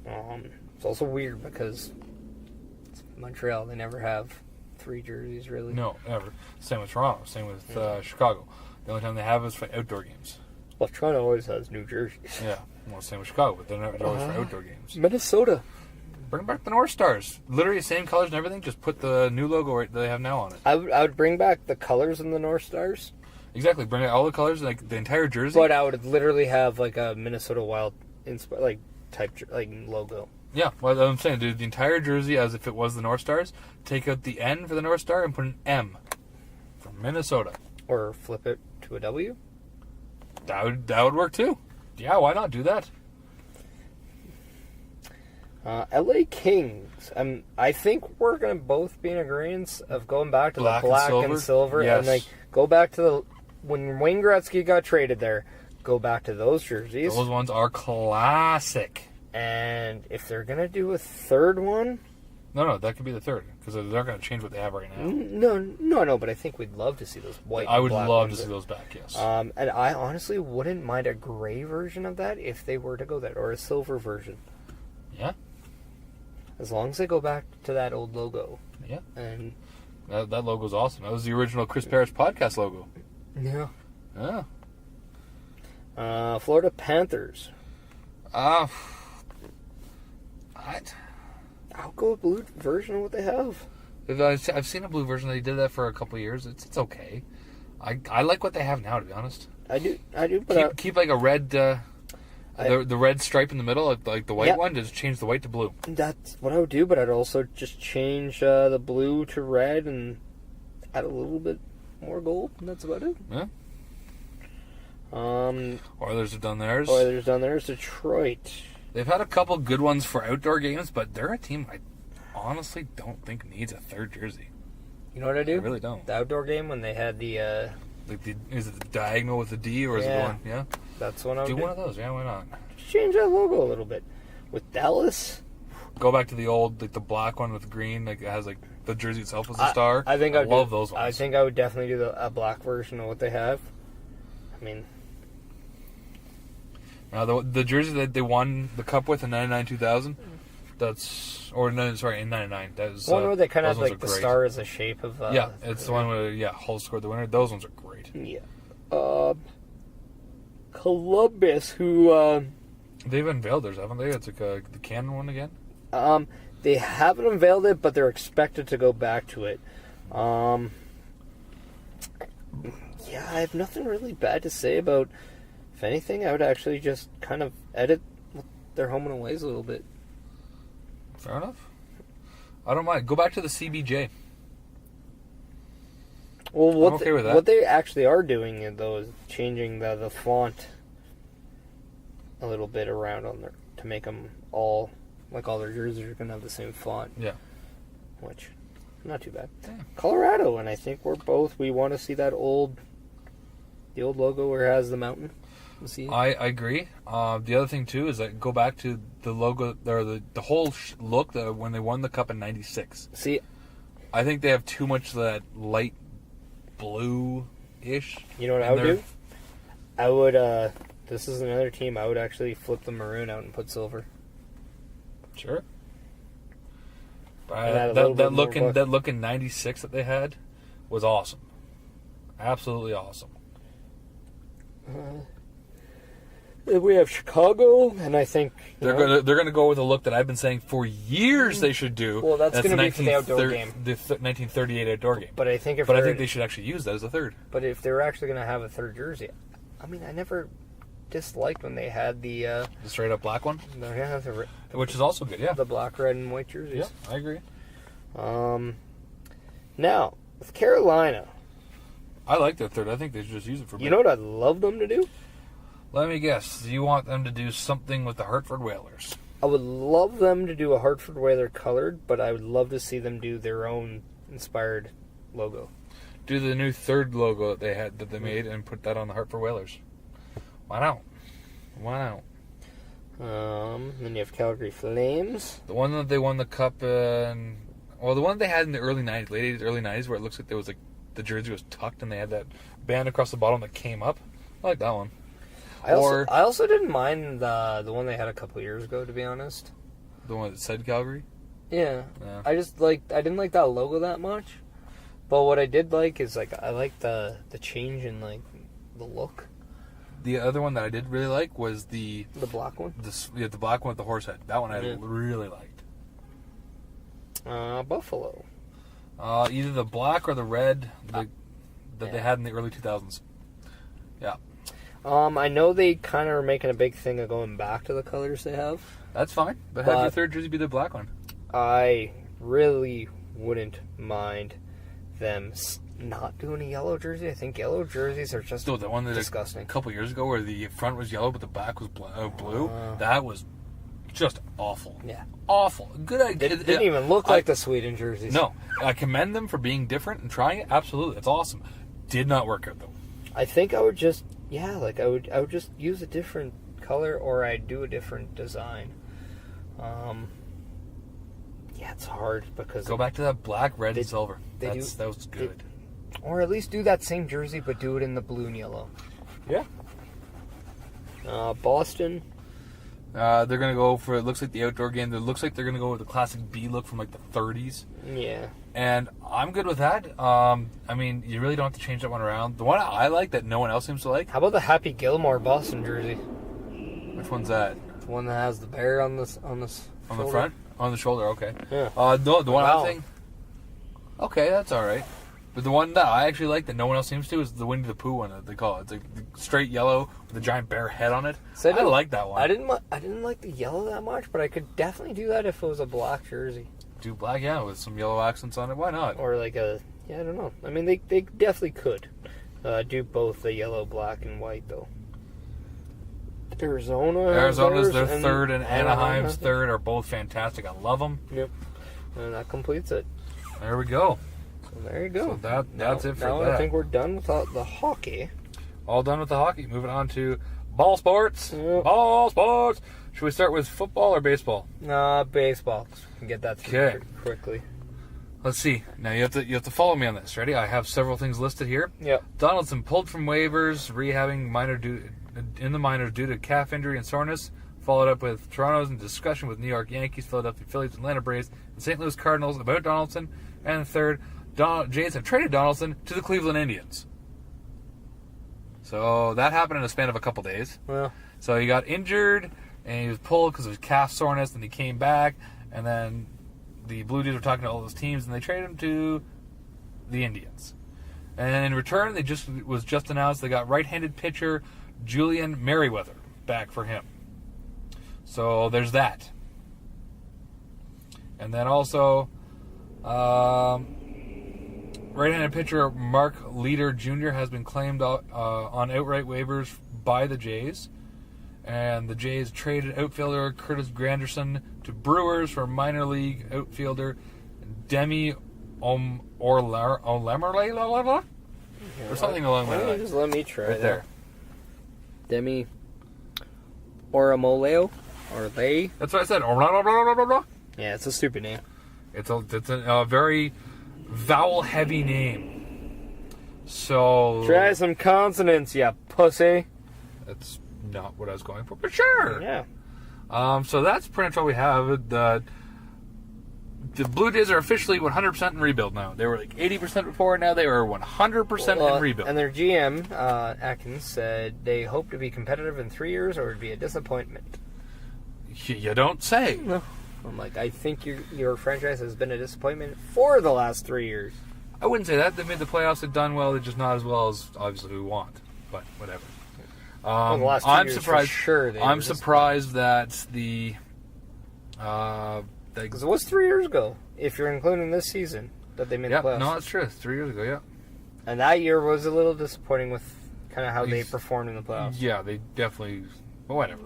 [SPEAKER 3] It's also weird because it's Montreal. They never have 3 jerseys, really.
[SPEAKER 4] No, never. Same with Toronto. Same with Chicago. The only time they have is for outdoor games.
[SPEAKER 3] Well, Toronto always has new jerseys.
[SPEAKER 4] Yeah. Well, same with Chicago, but they're always for outdoor games.
[SPEAKER 3] Minnesota.
[SPEAKER 4] Bring back the North Stars. Literally the same colors and everything. Just put the new logo that they have now on it.
[SPEAKER 3] I would bring back the colors in the North Stars.
[SPEAKER 4] Exactly. Bring back all the colors, like the entire jersey.
[SPEAKER 3] But I would literally have like a Minnesota Wild type logo.
[SPEAKER 4] Yeah, well, I'm saying, dude, the entire jersey as if it was the North Stars. Take out the N for the North Star and put an M for Minnesota.
[SPEAKER 3] Or flip it to a W.
[SPEAKER 4] That would work too. Yeah, why not do that?
[SPEAKER 3] LA Kings. I think we're going to both be in agreement of going back to the black and silver.
[SPEAKER 4] Yes.
[SPEAKER 3] And go back to when Wayne Gretzky got traded there, go back to those jerseys.
[SPEAKER 4] Those ones are classic.
[SPEAKER 3] And if they're going to do a third one...
[SPEAKER 4] No, that could be the third, because they're not going to change what they have right now.
[SPEAKER 3] No, but I think we'd love to see those white
[SPEAKER 4] I would
[SPEAKER 3] and black
[SPEAKER 4] love
[SPEAKER 3] ones.
[SPEAKER 4] to see those back, yes.
[SPEAKER 3] And I honestly wouldn't mind a gray version of that if they were to go that, or a silver version.
[SPEAKER 4] Yeah.
[SPEAKER 3] As long as they go back to that old logo.
[SPEAKER 4] Yeah.
[SPEAKER 3] And
[SPEAKER 4] that logo's awesome. That was the original Chris Perish podcast logo.
[SPEAKER 3] Yeah.
[SPEAKER 4] Yeah.
[SPEAKER 3] Florida Panthers. I'll go a blue version of what they have.
[SPEAKER 4] I've seen a blue version. They did that for a couple of years. It's okay. I like what they have now, to be honest.
[SPEAKER 3] I do. But
[SPEAKER 4] keep like a red, the red stripe in the middle, like the white one. Just change the white to blue.
[SPEAKER 3] That's what I would do. But I'd also just change the blue to red and add a little bit more gold. And that's about it.
[SPEAKER 4] Yeah. Oilers have done theirs.
[SPEAKER 3] Detroit.
[SPEAKER 4] They've had a couple good ones for outdoor games, but they're a team I honestly don't think needs a third jersey.
[SPEAKER 3] You know what I do?
[SPEAKER 4] I really don't.
[SPEAKER 3] The outdoor game when they had the...
[SPEAKER 4] is it the diagonal with the D, or is it the one? Yeah?
[SPEAKER 3] That's one I would do.
[SPEAKER 4] Do one of those, yeah, why not?
[SPEAKER 3] Just change that logo a little bit. With Dallas...
[SPEAKER 4] Go back to the old, the black one with green, it has the jersey itself as a star.
[SPEAKER 3] I
[SPEAKER 4] love those ones.
[SPEAKER 3] I think I would definitely do a black version of what they have. I mean...
[SPEAKER 4] Now, the jersey that they won the cup with in 99-2000, in 99. That was
[SPEAKER 3] one where they kind of have the
[SPEAKER 4] great.
[SPEAKER 3] star as a shape of...
[SPEAKER 4] it's the one where, Hull scored the winner. Those ones are great.
[SPEAKER 3] Yeah. Columbus, who...
[SPEAKER 4] They've unveiled theirs, haven't they? It's like the Cannon one again?
[SPEAKER 3] They haven't unveiled it, but they're expected to go back to it. Yeah, I have nothing really bad to say about. If anything, I would actually just kind of edit their home and aways a little bit.
[SPEAKER 4] Fair enough. I don't mind. Go back to the CBJ.
[SPEAKER 3] Well,
[SPEAKER 4] I'm okay with that.
[SPEAKER 3] What they actually are doing, though, is changing the font a little bit around on there to make them all their jerseys are going to have the same font.
[SPEAKER 4] Yeah.
[SPEAKER 3] Which, not too bad.
[SPEAKER 4] Yeah.
[SPEAKER 3] Colorado, and I think we want to see the old logo where it has the mountain.
[SPEAKER 4] I agree. The other thing too is that go back to the logo or the whole look when they won the cup in '96.
[SPEAKER 3] See,
[SPEAKER 4] I think they have too much of that light blue-ish.
[SPEAKER 3] You know what I would do? I would. This is another team. I would actually flip the maroon out and put silver.
[SPEAKER 4] Sure.
[SPEAKER 3] That
[SPEAKER 4] look in '96 that they had was awesome. Absolutely awesome.
[SPEAKER 3] We have Chicago, and I think
[SPEAKER 4] they're gonna go with a look that I've been saying for years they should do.
[SPEAKER 3] Well, that's going to be for the outdoor game,
[SPEAKER 4] the 1938 outdoor game.
[SPEAKER 3] But I think
[SPEAKER 4] I think they should actually use that as a third.
[SPEAKER 3] But if they were actually going to have a third jersey, I mean, I never disliked when they had the
[SPEAKER 4] straight up black one. Which is also good, yeah.
[SPEAKER 3] The black, red, and white jerseys.
[SPEAKER 4] Yeah, I agree.
[SPEAKER 3] Now with Carolina,
[SPEAKER 4] I like their third. I think they should just use it for.
[SPEAKER 3] You know what I'd love them to do?
[SPEAKER 4] Let me guess. You want them to do something with the Hartford Whalers?
[SPEAKER 3] I would love them to do a Hartford Whaler colored, but I would love to see them do their own inspired logo.
[SPEAKER 4] Do the new third logo that they made and put that on the Hartford Whalers. Why not?
[SPEAKER 3] Then you have Calgary Flames.
[SPEAKER 4] The one that they won the cup in... Well, the one they had in the early 90s, late 80s, early 90s, where it looks like there was the jersey was tucked and they had that band across the bottom that came up. I like that one.
[SPEAKER 3] I also didn't mind the one they had a couple years ago, to be honest.
[SPEAKER 4] The one that said Calgary?
[SPEAKER 3] Yeah. I didn't like that logo that much. But what I did like is I like the change in the look.
[SPEAKER 4] The other one that I did really like was the
[SPEAKER 3] black one.
[SPEAKER 4] The black one with the horse head. That one I really liked.
[SPEAKER 3] Buffalo.
[SPEAKER 4] Either the black or the red that they had in the early 2000s. Yeah.
[SPEAKER 3] I know they kind of are making a big thing of going back to the colors they have.
[SPEAKER 4] That's fine, but have your third jersey be the black one.
[SPEAKER 3] I really wouldn't mind them not doing a yellow jersey. I think yellow jerseys are just
[SPEAKER 4] the one that
[SPEAKER 3] disgusting.
[SPEAKER 4] A couple years ago where the front was yellow but the back was blue. That was just awful.
[SPEAKER 3] Yeah.
[SPEAKER 4] Awful. Good idea.
[SPEAKER 3] It didn't even look like the Sweden jerseys.
[SPEAKER 4] No. I commend them for being different and trying it. Absolutely. It's awesome. Did not work out though.
[SPEAKER 3] I think I would just I would just use a different color or I'd do a different design. It's hard because
[SPEAKER 4] go back to that black, red, and silver. That was good.
[SPEAKER 3] Or at least do that same jersey, but do it in the blue and yellow.
[SPEAKER 4] Yeah.
[SPEAKER 3] Boston.
[SPEAKER 4] They're gonna go for. It looks like the outdoor game. It looks like they're gonna go with the classic B look from the 30s.
[SPEAKER 3] Yeah.
[SPEAKER 4] And I'm good with that. I mean, you really don't have to change that one around. The one I like that no one else seems to like.
[SPEAKER 3] How about the Happy Gilmore Boston jersey?
[SPEAKER 4] Which one's that?
[SPEAKER 3] The one that has the bear on the
[SPEAKER 4] front. On the shoulder, okay.
[SPEAKER 3] Yeah.
[SPEAKER 4] The one I think. Okay, that's all right. But the one that I actually like that no one else seems to is the Winnie the Pooh one that they call it. It's like the straight yellow with a giant bear head on it.
[SPEAKER 3] So
[SPEAKER 4] I like that one.
[SPEAKER 3] I didn't like the yellow that much, but I could definitely do that if it was a black jersey.
[SPEAKER 4] Do black, yeah, with some yellow accents on it. Why not?
[SPEAKER 3] Or I don't know. I mean, they definitely could do both the yellow, black, and white though.
[SPEAKER 4] Arizona's their third and Anaheim's third are both fantastic. I love them.
[SPEAKER 3] Yep. And that completes it.
[SPEAKER 4] There we go.
[SPEAKER 3] So there you go.
[SPEAKER 4] So that's it for that.
[SPEAKER 3] I think we're done with the hockey.
[SPEAKER 4] All done with the hockey. Moving on to ball sports.
[SPEAKER 3] Yep.
[SPEAKER 4] Ball sports. Should we start with football or baseball?
[SPEAKER 3] Baseball. We can get that through quickly.
[SPEAKER 4] Let's see. Now you have to follow me on this. Ready? I have several things listed here.
[SPEAKER 3] Yep.
[SPEAKER 4] Donaldson pulled from waivers, rehabbing in the minors due to calf injury and soreness. Followed up with Toronto's in discussion with New York Yankees, Philadelphia Phillies, Atlanta Braves, and St. Louis Cardinals about Donaldson. And third, Jays have traded Donaldson to the Cleveland Indians. So that happened in a span of a couple days.
[SPEAKER 3] Well,
[SPEAKER 4] so he got injured and he was pulled because of his calf soreness, and he came back, and then the Blue Jays were talking to all those teams, and they traded him to the Indians. And in return, was just announced they got right-handed pitcher Julian Merriweather back for him. So there's that. And then also, right-handed pitcher Mark Leader Jr. has been claimed on outright waivers by the Jays. And the Jays traded outfielder Curtis Granderson to Brewers for minor league outfielder Demi Olamorle? Or something along that line.
[SPEAKER 3] Just let me try
[SPEAKER 4] right there.
[SPEAKER 3] Demi Oramoleo? Or Lay?
[SPEAKER 4] That's what I said.
[SPEAKER 3] Yeah, it's a stupid name.
[SPEAKER 4] It's a very vowel-heavy name. So...
[SPEAKER 3] Try some consonants, you pussy.
[SPEAKER 4] That's not what I was going for, but sure.
[SPEAKER 3] Yeah.
[SPEAKER 4] So that's pretty much all we have. The Blue Jays are officially 100% in rebuild now. They were like 80% before, now they are 100% in rebuild.
[SPEAKER 3] And their GM, Atkins, said they hope to be competitive in 3 years or it would be a disappointment.
[SPEAKER 4] You don't say.
[SPEAKER 3] No. I'm like, I think your franchise has been a disappointment for the last 3 years.
[SPEAKER 4] I wouldn't say that. They made the playoffs, they've done well, they're just not as well as obviously we want. But whatever.
[SPEAKER 3] The last 2 years,
[SPEAKER 4] surprised.
[SPEAKER 3] For sure,
[SPEAKER 4] I'm surprised that
[SPEAKER 3] because it was 3 years ago, if you're including this season, that they made the playoffs.
[SPEAKER 4] No, that's true. 3 years ago, yeah.
[SPEAKER 3] And that year was a little disappointing with kind of how they performed in the playoffs.
[SPEAKER 4] Yeah, they definitely... Well, whatever.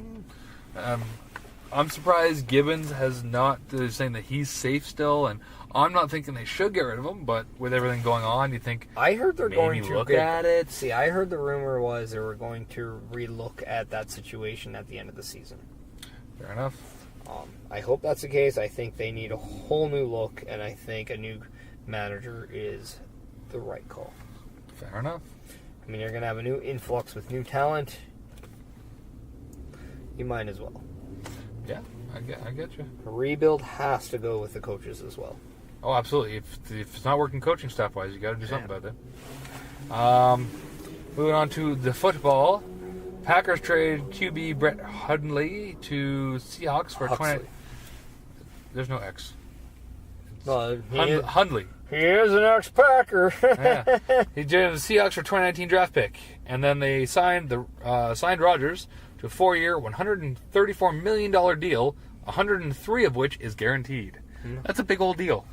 [SPEAKER 4] I'm surprised Gibbons has not... They're saying that he's safe still, and I'm not thinking they should get rid of him, but with everything going on, you think...
[SPEAKER 3] I heard they're going to
[SPEAKER 4] look
[SPEAKER 3] at it. See, I heard the rumor was they were going to relook at that situation at the end of the season.
[SPEAKER 4] Fair enough.
[SPEAKER 3] I hope that's the case. I think they need a whole new look, and I think a new manager is the right call.
[SPEAKER 4] Fair enough.
[SPEAKER 3] I mean, you're going to have a new influx with new talent. You might as well.
[SPEAKER 4] Yeah, I get you.
[SPEAKER 3] A rebuild has to go with the coaches as well.
[SPEAKER 4] Oh, absolutely. If it's not working coaching staff-wise, you got to do something about that. Moving on to the football. Packers trade QB Brett Hundley to Seahawks for 20. There's no X. Hundley.
[SPEAKER 3] He is an ex-Packer.
[SPEAKER 4] Yeah. He joined the Seahawks for 2019 draft pick, and then they signed Rodgers to a 4-year, $134 million deal, 103 of which is guaranteed. That's a big old deal.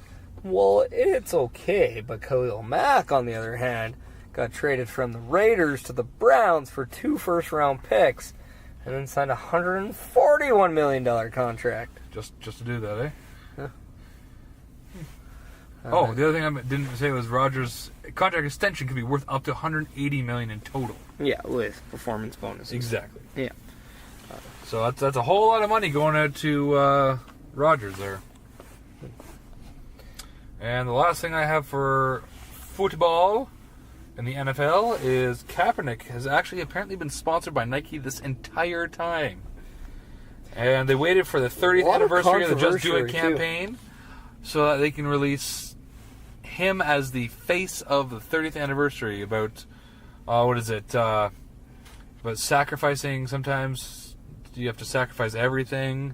[SPEAKER 3] Well, it's okay, but Khalil Mack, on the other hand, got traded from the Raiders to the Browns for 2 first-round picks, and then signed a $141 million contract.
[SPEAKER 4] Just to do that, eh?
[SPEAKER 3] Yeah.
[SPEAKER 4] The other thing I didn't say was Rodgers' contract extension could be worth up to $180 million in total.
[SPEAKER 3] Yeah, with performance bonuses.
[SPEAKER 4] Exactly.
[SPEAKER 3] Yeah.
[SPEAKER 4] So that's a whole lot of money going out to Rodgers there. And the last thing I have for football in the NFL is Kaepernick has actually apparently been sponsored by Nike this entire time. And they waited for the 30th anniversary of the Just Do It campaign so that they can release him as the face of the 30th anniversary about, about sacrificing sometimes. You have to sacrifice everything.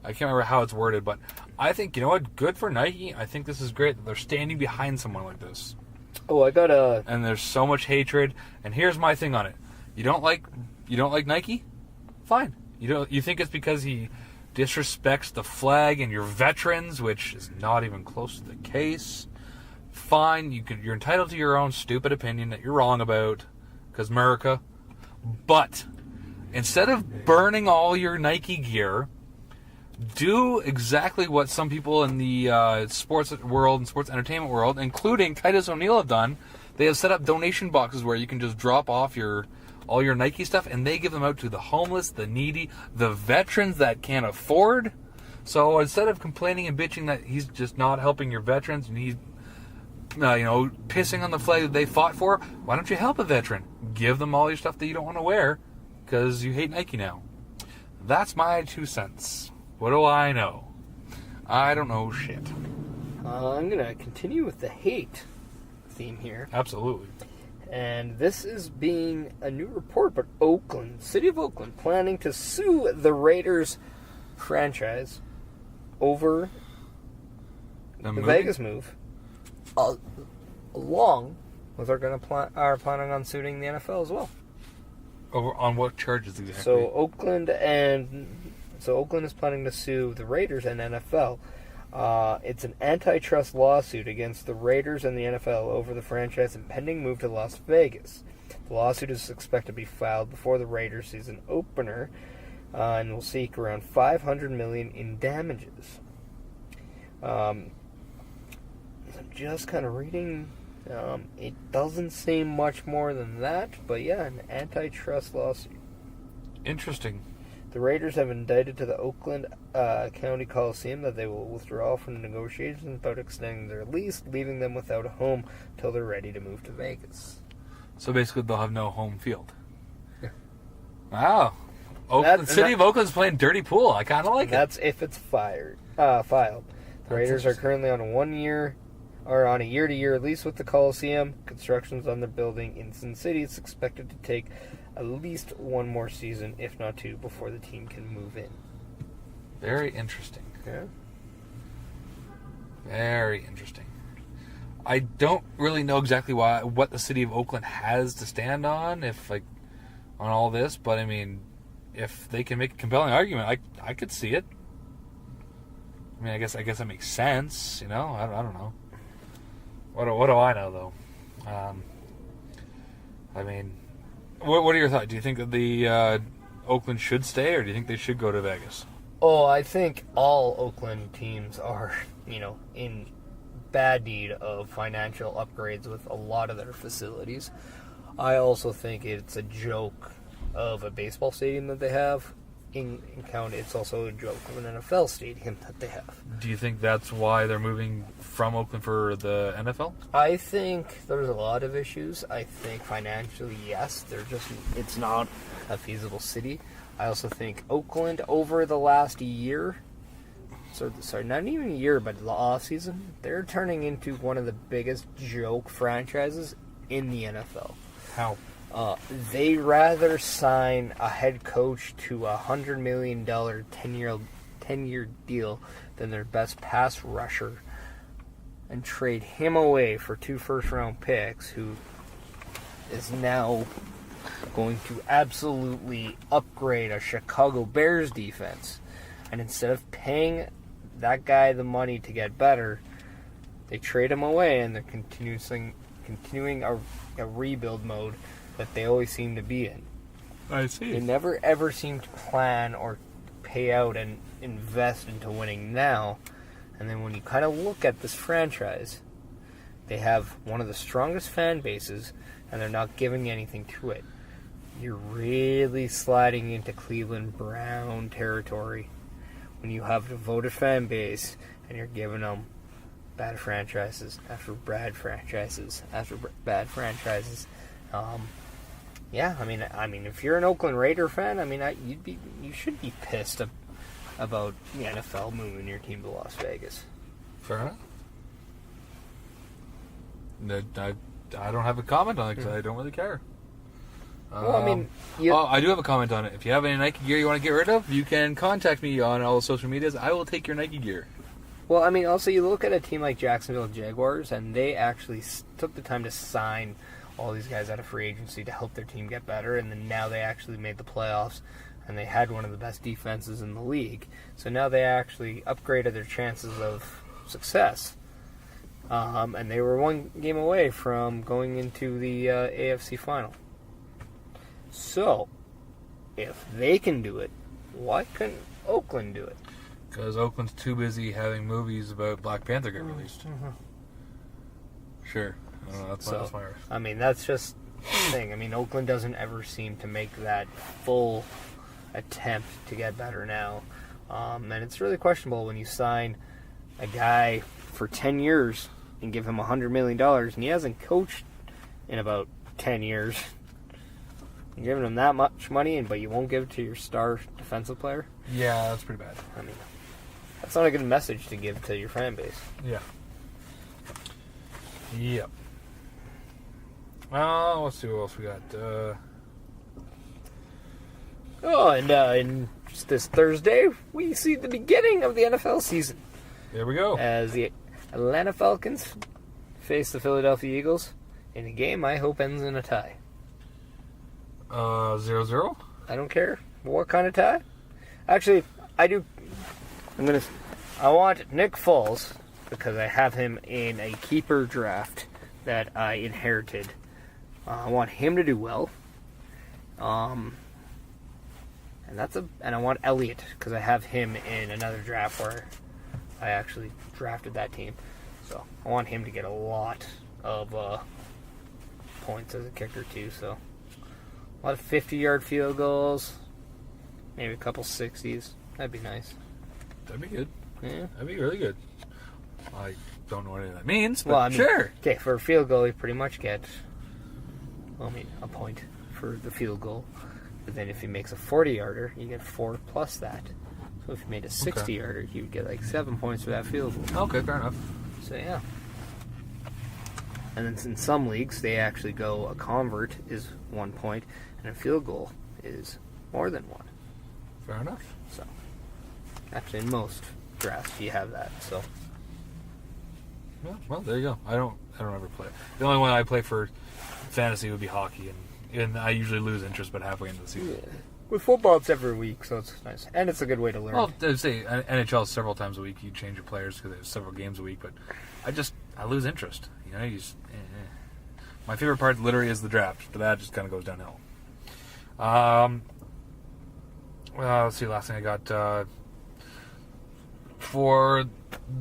[SPEAKER 4] I can't remember how it's worded, but I think, you know what, good for Nike. I think this is great that they're standing behind someone like this.
[SPEAKER 3] Oh, I got a...
[SPEAKER 4] And there's so much hatred. And here's my thing on it. You don't like Nike? Fine. You think it's because he disrespects the flag and your veterans, which is not even close to the case. Fine. You're entitled to your own stupid opinion that you're wrong about, because America. But instead of burning all your Nike gear, do exactly what some people in the sports world and sports entertainment world, including Titus O'Neil, have done. They have set up donation boxes where you can just drop off all your Nike stuff, and they give them out to the homeless, the needy, the veterans that can't afford. So instead of complaining and bitching that he's just not helping your veterans and he's pissing on the flag that they fought for, why don't you help a veteran? Give them all your stuff that you don't want to wear because you hate Nike now. That's my 2 cents. What do I know? I don't know shit.
[SPEAKER 3] I'm going to continue with the hate theme here.
[SPEAKER 4] Absolutely.
[SPEAKER 3] And this is being a new report, but City of Oakland, planning to sue the Raiders franchise over the Vegas move, along are planning on suing the NFL as well.
[SPEAKER 4] Over on what charges exactly?
[SPEAKER 3] So Oakland is planning to sue the Raiders and NFL. It's an antitrust lawsuit against the Raiders and the NFL over the franchise's impending move to Las Vegas. The lawsuit is expected to be filed before the Raiders season opener, and will seek around $500 million in damages. I'm just kind of reading. It doesn't say much more than that, but yeah, an antitrust lawsuit.
[SPEAKER 4] Interesting.
[SPEAKER 3] The Raiders have indicted to the Oakland County Coliseum that they will withdraw from negotiations about extending their lease, leaving them without a home until they're ready to move to Vegas.
[SPEAKER 4] So basically, they'll have no home field.
[SPEAKER 3] Yeah.
[SPEAKER 4] Wow. City of Oakland's playing dirty pool. I kind of like it.
[SPEAKER 3] That's if it's filed. The Raiders are currently on a year-to-year lease with the Coliseum. Construction's on the building in Sin City. It's expected to take at least one more season, if not two, before the team can move in.
[SPEAKER 4] Very interesting.
[SPEAKER 3] Yeah.
[SPEAKER 4] Very interesting. I don't really know exactly what the city of Oakland has to stand on on all this, but I mean, if they can make a compelling argument, I could see it. I mean, I guess that makes sense. I don't know. What do I know though? I mean, what are your thoughts? Do you think that the Oakland should stay, or do you think they should go to Vegas?
[SPEAKER 3] Oh, I think all Oakland teams are, in bad need of financial upgrades with a lot of their facilities. I also think it's a joke of a baseball stadium that they have. In county, it's also a joke of an NFL stadium that they have.
[SPEAKER 4] Do you think that's why they're moving from Oakland for the NFL?
[SPEAKER 3] I think there's a lot of issues. I think financially, yes, it's not a feasible city. I also think Oakland over the last year, sorry, not even a year, but the off season, they're turning into one of the biggest joke franchises in the NFL.
[SPEAKER 4] How?
[SPEAKER 3] They rather sign a head coach to a $100 million 10-year deal than their best pass rusher and trade him away for 2 first-round picks, who is now going to absolutely upgrade a Chicago Bears defense. And instead of paying that guy the money to get better, they trade him away, and they're continuing a rebuild mode that they always seem to be in.
[SPEAKER 4] I see.
[SPEAKER 3] They never ever seem to plan or pay out and invest into winning now. And then when you kind of look at this franchise, they have one of the strongest fan bases, and they're not giving anything to it. You're really sliding into Cleveland Brown territory when you have a devoted fan base and you're giving them bad franchises after bad franchises after bad franchises. Yeah, I mean, if you're an Oakland Raider fan, you should be pissed about the NFL moving your team to Las Vegas.
[SPEAKER 4] Fair enough. I don't have a comment on it because I don't really care.
[SPEAKER 3] Well,
[SPEAKER 4] I do have a comment on it. If you have any Nike gear you want to get rid of, you can contact me on all the social medias. I will take your Nike gear.
[SPEAKER 3] Well, also you look at a team like Jacksonville Jaguars, and they actually took the time to sign all these guys out of free agency to help their team get better, and then now they actually made the playoffs, and they had one of the best defenses in the league. So now they actually upgraded their chances of success. And they were one game away from going into the AFC final. So, if they can do it, why couldn't Oakland do it?
[SPEAKER 4] Because Oakland's too busy having movies about Black Panther get released.
[SPEAKER 3] Mm-hmm.
[SPEAKER 4] Sure. That's my
[SPEAKER 3] that's just the thing. Oakland doesn't ever seem to make that full attempt to get better now. And it's really questionable when you sign a guy for 10 years and give him $100 million, and he hasn't coached in about 10 years. You're giving him that much money, but you won't give it to your star defensive player?
[SPEAKER 4] Yeah, that's pretty bad.
[SPEAKER 3] That's not a good message to give to your fan base.
[SPEAKER 4] Yeah. Yep. Well, let's see what else we got.
[SPEAKER 3] And just this Thursday, we see the beginning of the NFL season.
[SPEAKER 4] There we go.
[SPEAKER 3] As the Atlanta Falcons face the Philadelphia Eagles in a game I hope ends in a tie.
[SPEAKER 4] 0-0?
[SPEAKER 3] I don't care what kind of tie. Actually, I do. I want Nick Foles because I have him in a keeper draft that I inherited. I want him to do well. And I want Elliott because I have him in another draft where I actually drafted that team. So I want him to get a lot of points as a kicker too. So a lot of 50-yard field goals, maybe a couple 60s. That'd be nice.
[SPEAKER 4] That'd be good.
[SPEAKER 3] Yeah.
[SPEAKER 4] That'd be really good. I don't know what any of that means, but
[SPEAKER 3] Well, I mean,
[SPEAKER 4] sure.
[SPEAKER 3] Okay, for a field goal, you pretty much get, a point for the field goal. But then if he makes a 40-yarder, you get 4 plus that. So if you made a 60-yarder, you would get like 7 points for that field goal.
[SPEAKER 4] Okay, fair enough.
[SPEAKER 3] So yeah. And then in some leagues, they actually go a convert is 1 point, and a field goal is more than 1.
[SPEAKER 4] Fair enough.
[SPEAKER 3] So actually, in most drafts, you have that. So
[SPEAKER 4] Yeah, well, there you go. I don't ever play. The only one I play for fantasy would be hockey, and I usually lose interest about halfway into the season.
[SPEAKER 3] yeah. With football, it's every week, so it's nice, and it's a good way to learn.
[SPEAKER 4] Well, I'd say NHL several times a week. You change your players because there's several games a week, but I lose interest. You know, my favorite part literally is the draft. But that just kind of goes downhill. Let's see. Last thing I got for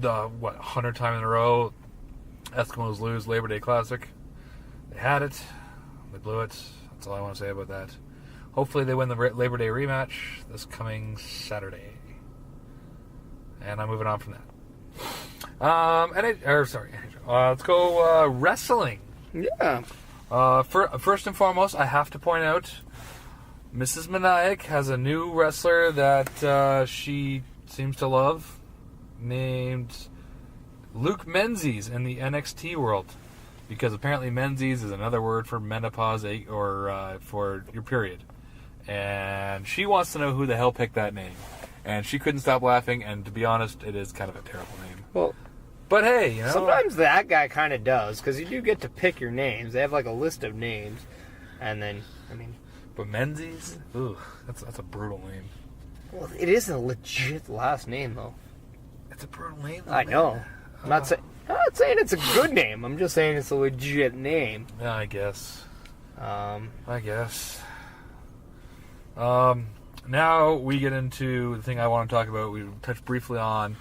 [SPEAKER 4] the 100th time in a row, Eskimos lose Labor Day Classic. They had it. They blew it. That's all I want to say about that. Hopefully they win the Labor Day rematch this coming Saturday. And I'm moving on from that. Let's go wrestling.
[SPEAKER 3] Yeah.
[SPEAKER 4] First and foremost, I have to point out Mrs. Meniac has a new wrestler that she seems to love, named Luke Menzies in the NXT world. Because apparently Menzies is another word for menopause or for your period. And she wants to know who the hell picked that name. And she couldn't stop laughing, and to be honest, it is kind of a terrible name.
[SPEAKER 3] Well,
[SPEAKER 4] but hey, you know.
[SPEAKER 3] sometimes that guy kind of does, because you do get to pick your names. They have like a list of names, and then,
[SPEAKER 4] But Menzies? Ooh, that's a brutal name.
[SPEAKER 3] Well, it is a legit last name, though.
[SPEAKER 4] It's a brutal name, though,
[SPEAKER 3] I know.
[SPEAKER 4] man.
[SPEAKER 3] I'm not saying it's a good name. I'm just saying it's a legit name.
[SPEAKER 4] Yeah, I guess. Now we get into the thing I want to talk about. We touched briefly on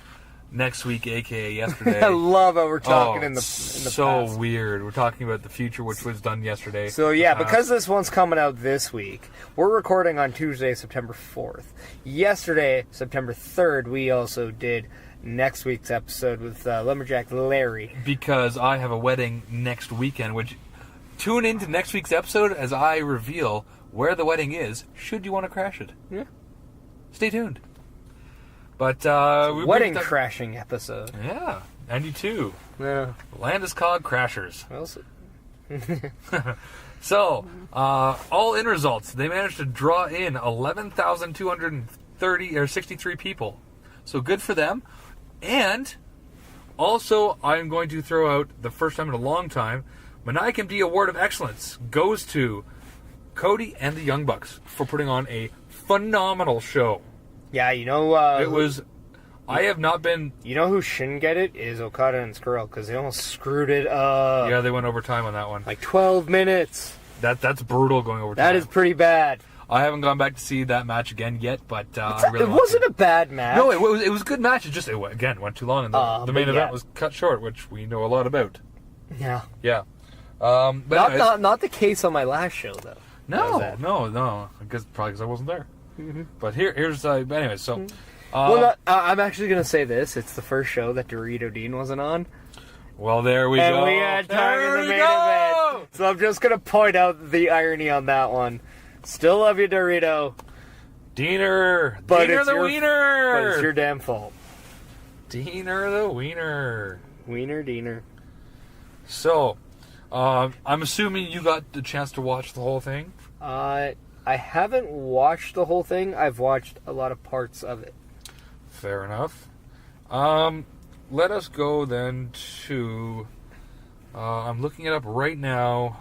[SPEAKER 4] next week, aka yesterday.
[SPEAKER 3] I love how we're talking in the
[SPEAKER 4] so
[SPEAKER 3] past.
[SPEAKER 4] Weird. We're talking about the future, which was done yesterday.
[SPEAKER 3] So yeah, because this one's coming out this week, we're recording on Tuesday, September 4th. Yesterday, September 3rd, we also did next week's episode with Lumberjack Larry.
[SPEAKER 4] Because I have a wedding next weekend, which tune into next week's episode as I reveal where the wedding is, should you want to crash it.
[SPEAKER 3] Yeah.
[SPEAKER 4] Stay tuned. But
[SPEAKER 3] wedding crashing episode.
[SPEAKER 4] Yeah, and you too.
[SPEAKER 3] Yeah.
[SPEAKER 4] The land is called Crashers.
[SPEAKER 3] Well,
[SPEAKER 4] So, all in results, they managed to draw in 11,263 people. So good for them. And also, I'm going to throw out, the first time in a long time, Meniac MD Award of Excellence goes to Cody and the Young Bucks for putting on a phenomenal show.
[SPEAKER 3] Yeah, you know...
[SPEAKER 4] I have not been...
[SPEAKER 3] You know who shouldn't get it? Is Okada and Skrull, because they almost screwed it up.
[SPEAKER 4] Yeah, they went over time on that one.
[SPEAKER 3] Like 12 minutes.
[SPEAKER 4] That's brutal going over time.
[SPEAKER 3] That is pretty bad.
[SPEAKER 4] I haven't gone back to see that match again yet, but I really
[SPEAKER 3] it wasn't a bad match.
[SPEAKER 4] No, it was a good match. It just, went too long, and the main event was cut short, which we know a lot about.
[SPEAKER 3] Yeah.
[SPEAKER 4] Yeah.
[SPEAKER 3] Not the case on my last show, though.
[SPEAKER 4] No. I guess probably because I wasn't there. Mm-hmm. But here's anyway. So,
[SPEAKER 3] I'm actually gonna say this. It's the first show that Dorito Dean wasn't on.
[SPEAKER 4] Well, there we go.
[SPEAKER 3] And we had time in the main event. So I'm just gonna point out the irony on that one. Still love you, Dorito.
[SPEAKER 4] Diener the wiener.
[SPEAKER 3] But it's your damn fault.
[SPEAKER 4] Diener the wiener.
[SPEAKER 3] Wiener Diener.
[SPEAKER 4] So, I'm assuming you got the chance to watch the whole thing?
[SPEAKER 3] I haven't watched the whole thing. I've watched a lot of parts of it.
[SPEAKER 4] Fair enough. Let us go then to I'm looking it up right now.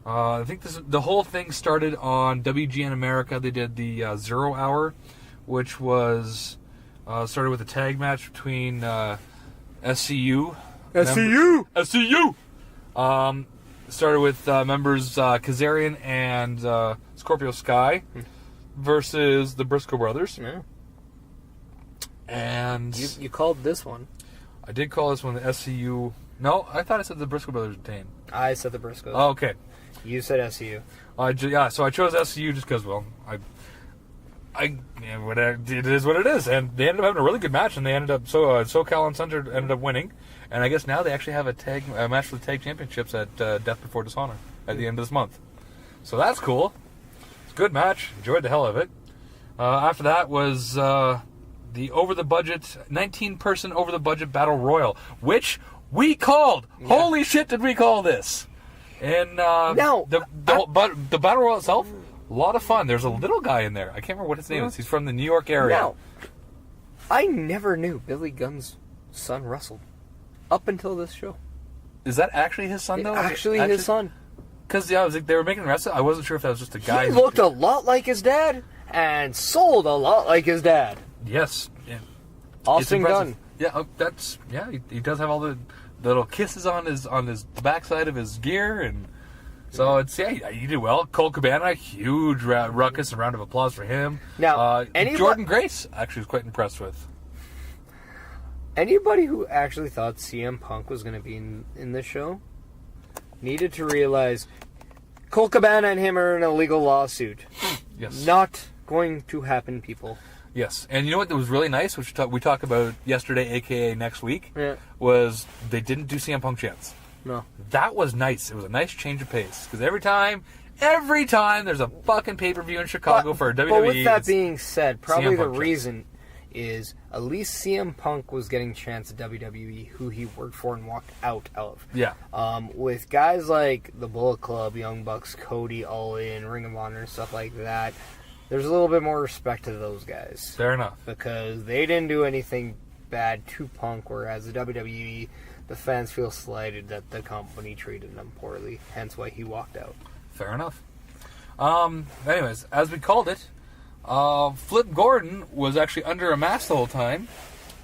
[SPEAKER 4] I think the whole thing started on WGN America. They did the 0 Hour, which was started with a tag match between SCU. SCU! Started with members Kazarian and Scorpio Sky versus the Briscoe brothers.
[SPEAKER 3] Yeah.
[SPEAKER 4] And
[SPEAKER 3] you called this one.
[SPEAKER 4] I did call this one the SCU. No, I thought I said the Briscoe brothers retained.
[SPEAKER 3] I said the Briscoes.
[SPEAKER 4] Oh, okay.
[SPEAKER 3] You said SCU.
[SPEAKER 4] So I chose SCU just because, well, it is what it is, and they ended up having a really good match, and they ended up SoCal Uncensored ended up winning, and I guess now they actually have a match for the tag championships at Death Before Dishonor at the end of this month, so that's cool. It's a good match, enjoyed the hell of it. After that was the 19-person over the budget battle royal, which we called. Yeah. Holy shit, did we call this? And the battle royal itself, a lot of fun. There's a little guy in there. I can't remember what his name is. He's from the New York area.
[SPEAKER 3] Now, I never knew Billy Gunn's son wrestled up until this show.
[SPEAKER 4] Is that actually his son, though?
[SPEAKER 3] Actually his son.
[SPEAKER 4] Because I was like, they were making wrestle. I wasn't sure if that was just a guy.
[SPEAKER 3] He looked a lot like his dad and sold a lot like his dad.
[SPEAKER 4] Yes. Yeah.
[SPEAKER 3] Austin Gunn.
[SPEAKER 4] Yeah, he does have all the little kisses on his backside of his gear, and so he did well. Cole Cabana, huge ruckus, a round of applause for him.
[SPEAKER 3] Now,
[SPEAKER 4] Jordan Grace actually was quite impressed with.
[SPEAKER 3] Anybody who actually thought CM Punk was going to be in this show needed to realize Cole Cabana and him are in a legal lawsuit.
[SPEAKER 4] Yes.
[SPEAKER 3] Not going to happen, people.
[SPEAKER 4] Yes, and you know what was really nice, which we talked about yesterday, a.k.a. next week,
[SPEAKER 3] yeah,
[SPEAKER 4] was they didn't do CM Punk chants.
[SPEAKER 3] No.
[SPEAKER 4] That was nice. It was a nice change of pace. Because every time there's a fucking pay-per-view in Chicago for WWE.
[SPEAKER 3] But with that being said, probably the reason is at least CM Punk was getting chants at WWE, who he worked for and walked out of.
[SPEAKER 4] Yeah.
[SPEAKER 3] With guys like the Bullet Club, Young Bucks, Cody, All In, Ring of Honor, and stuff like that, there's a little bit more respect to those guys.
[SPEAKER 4] Fair enough.
[SPEAKER 3] Because they didn't do anything bad to Punk, whereas the WWE, the fans feel slighted that the company treated them poorly, hence why he walked out.
[SPEAKER 4] Fair enough. Anyways, as we called it, Flip Gordon was actually under a mask the whole time,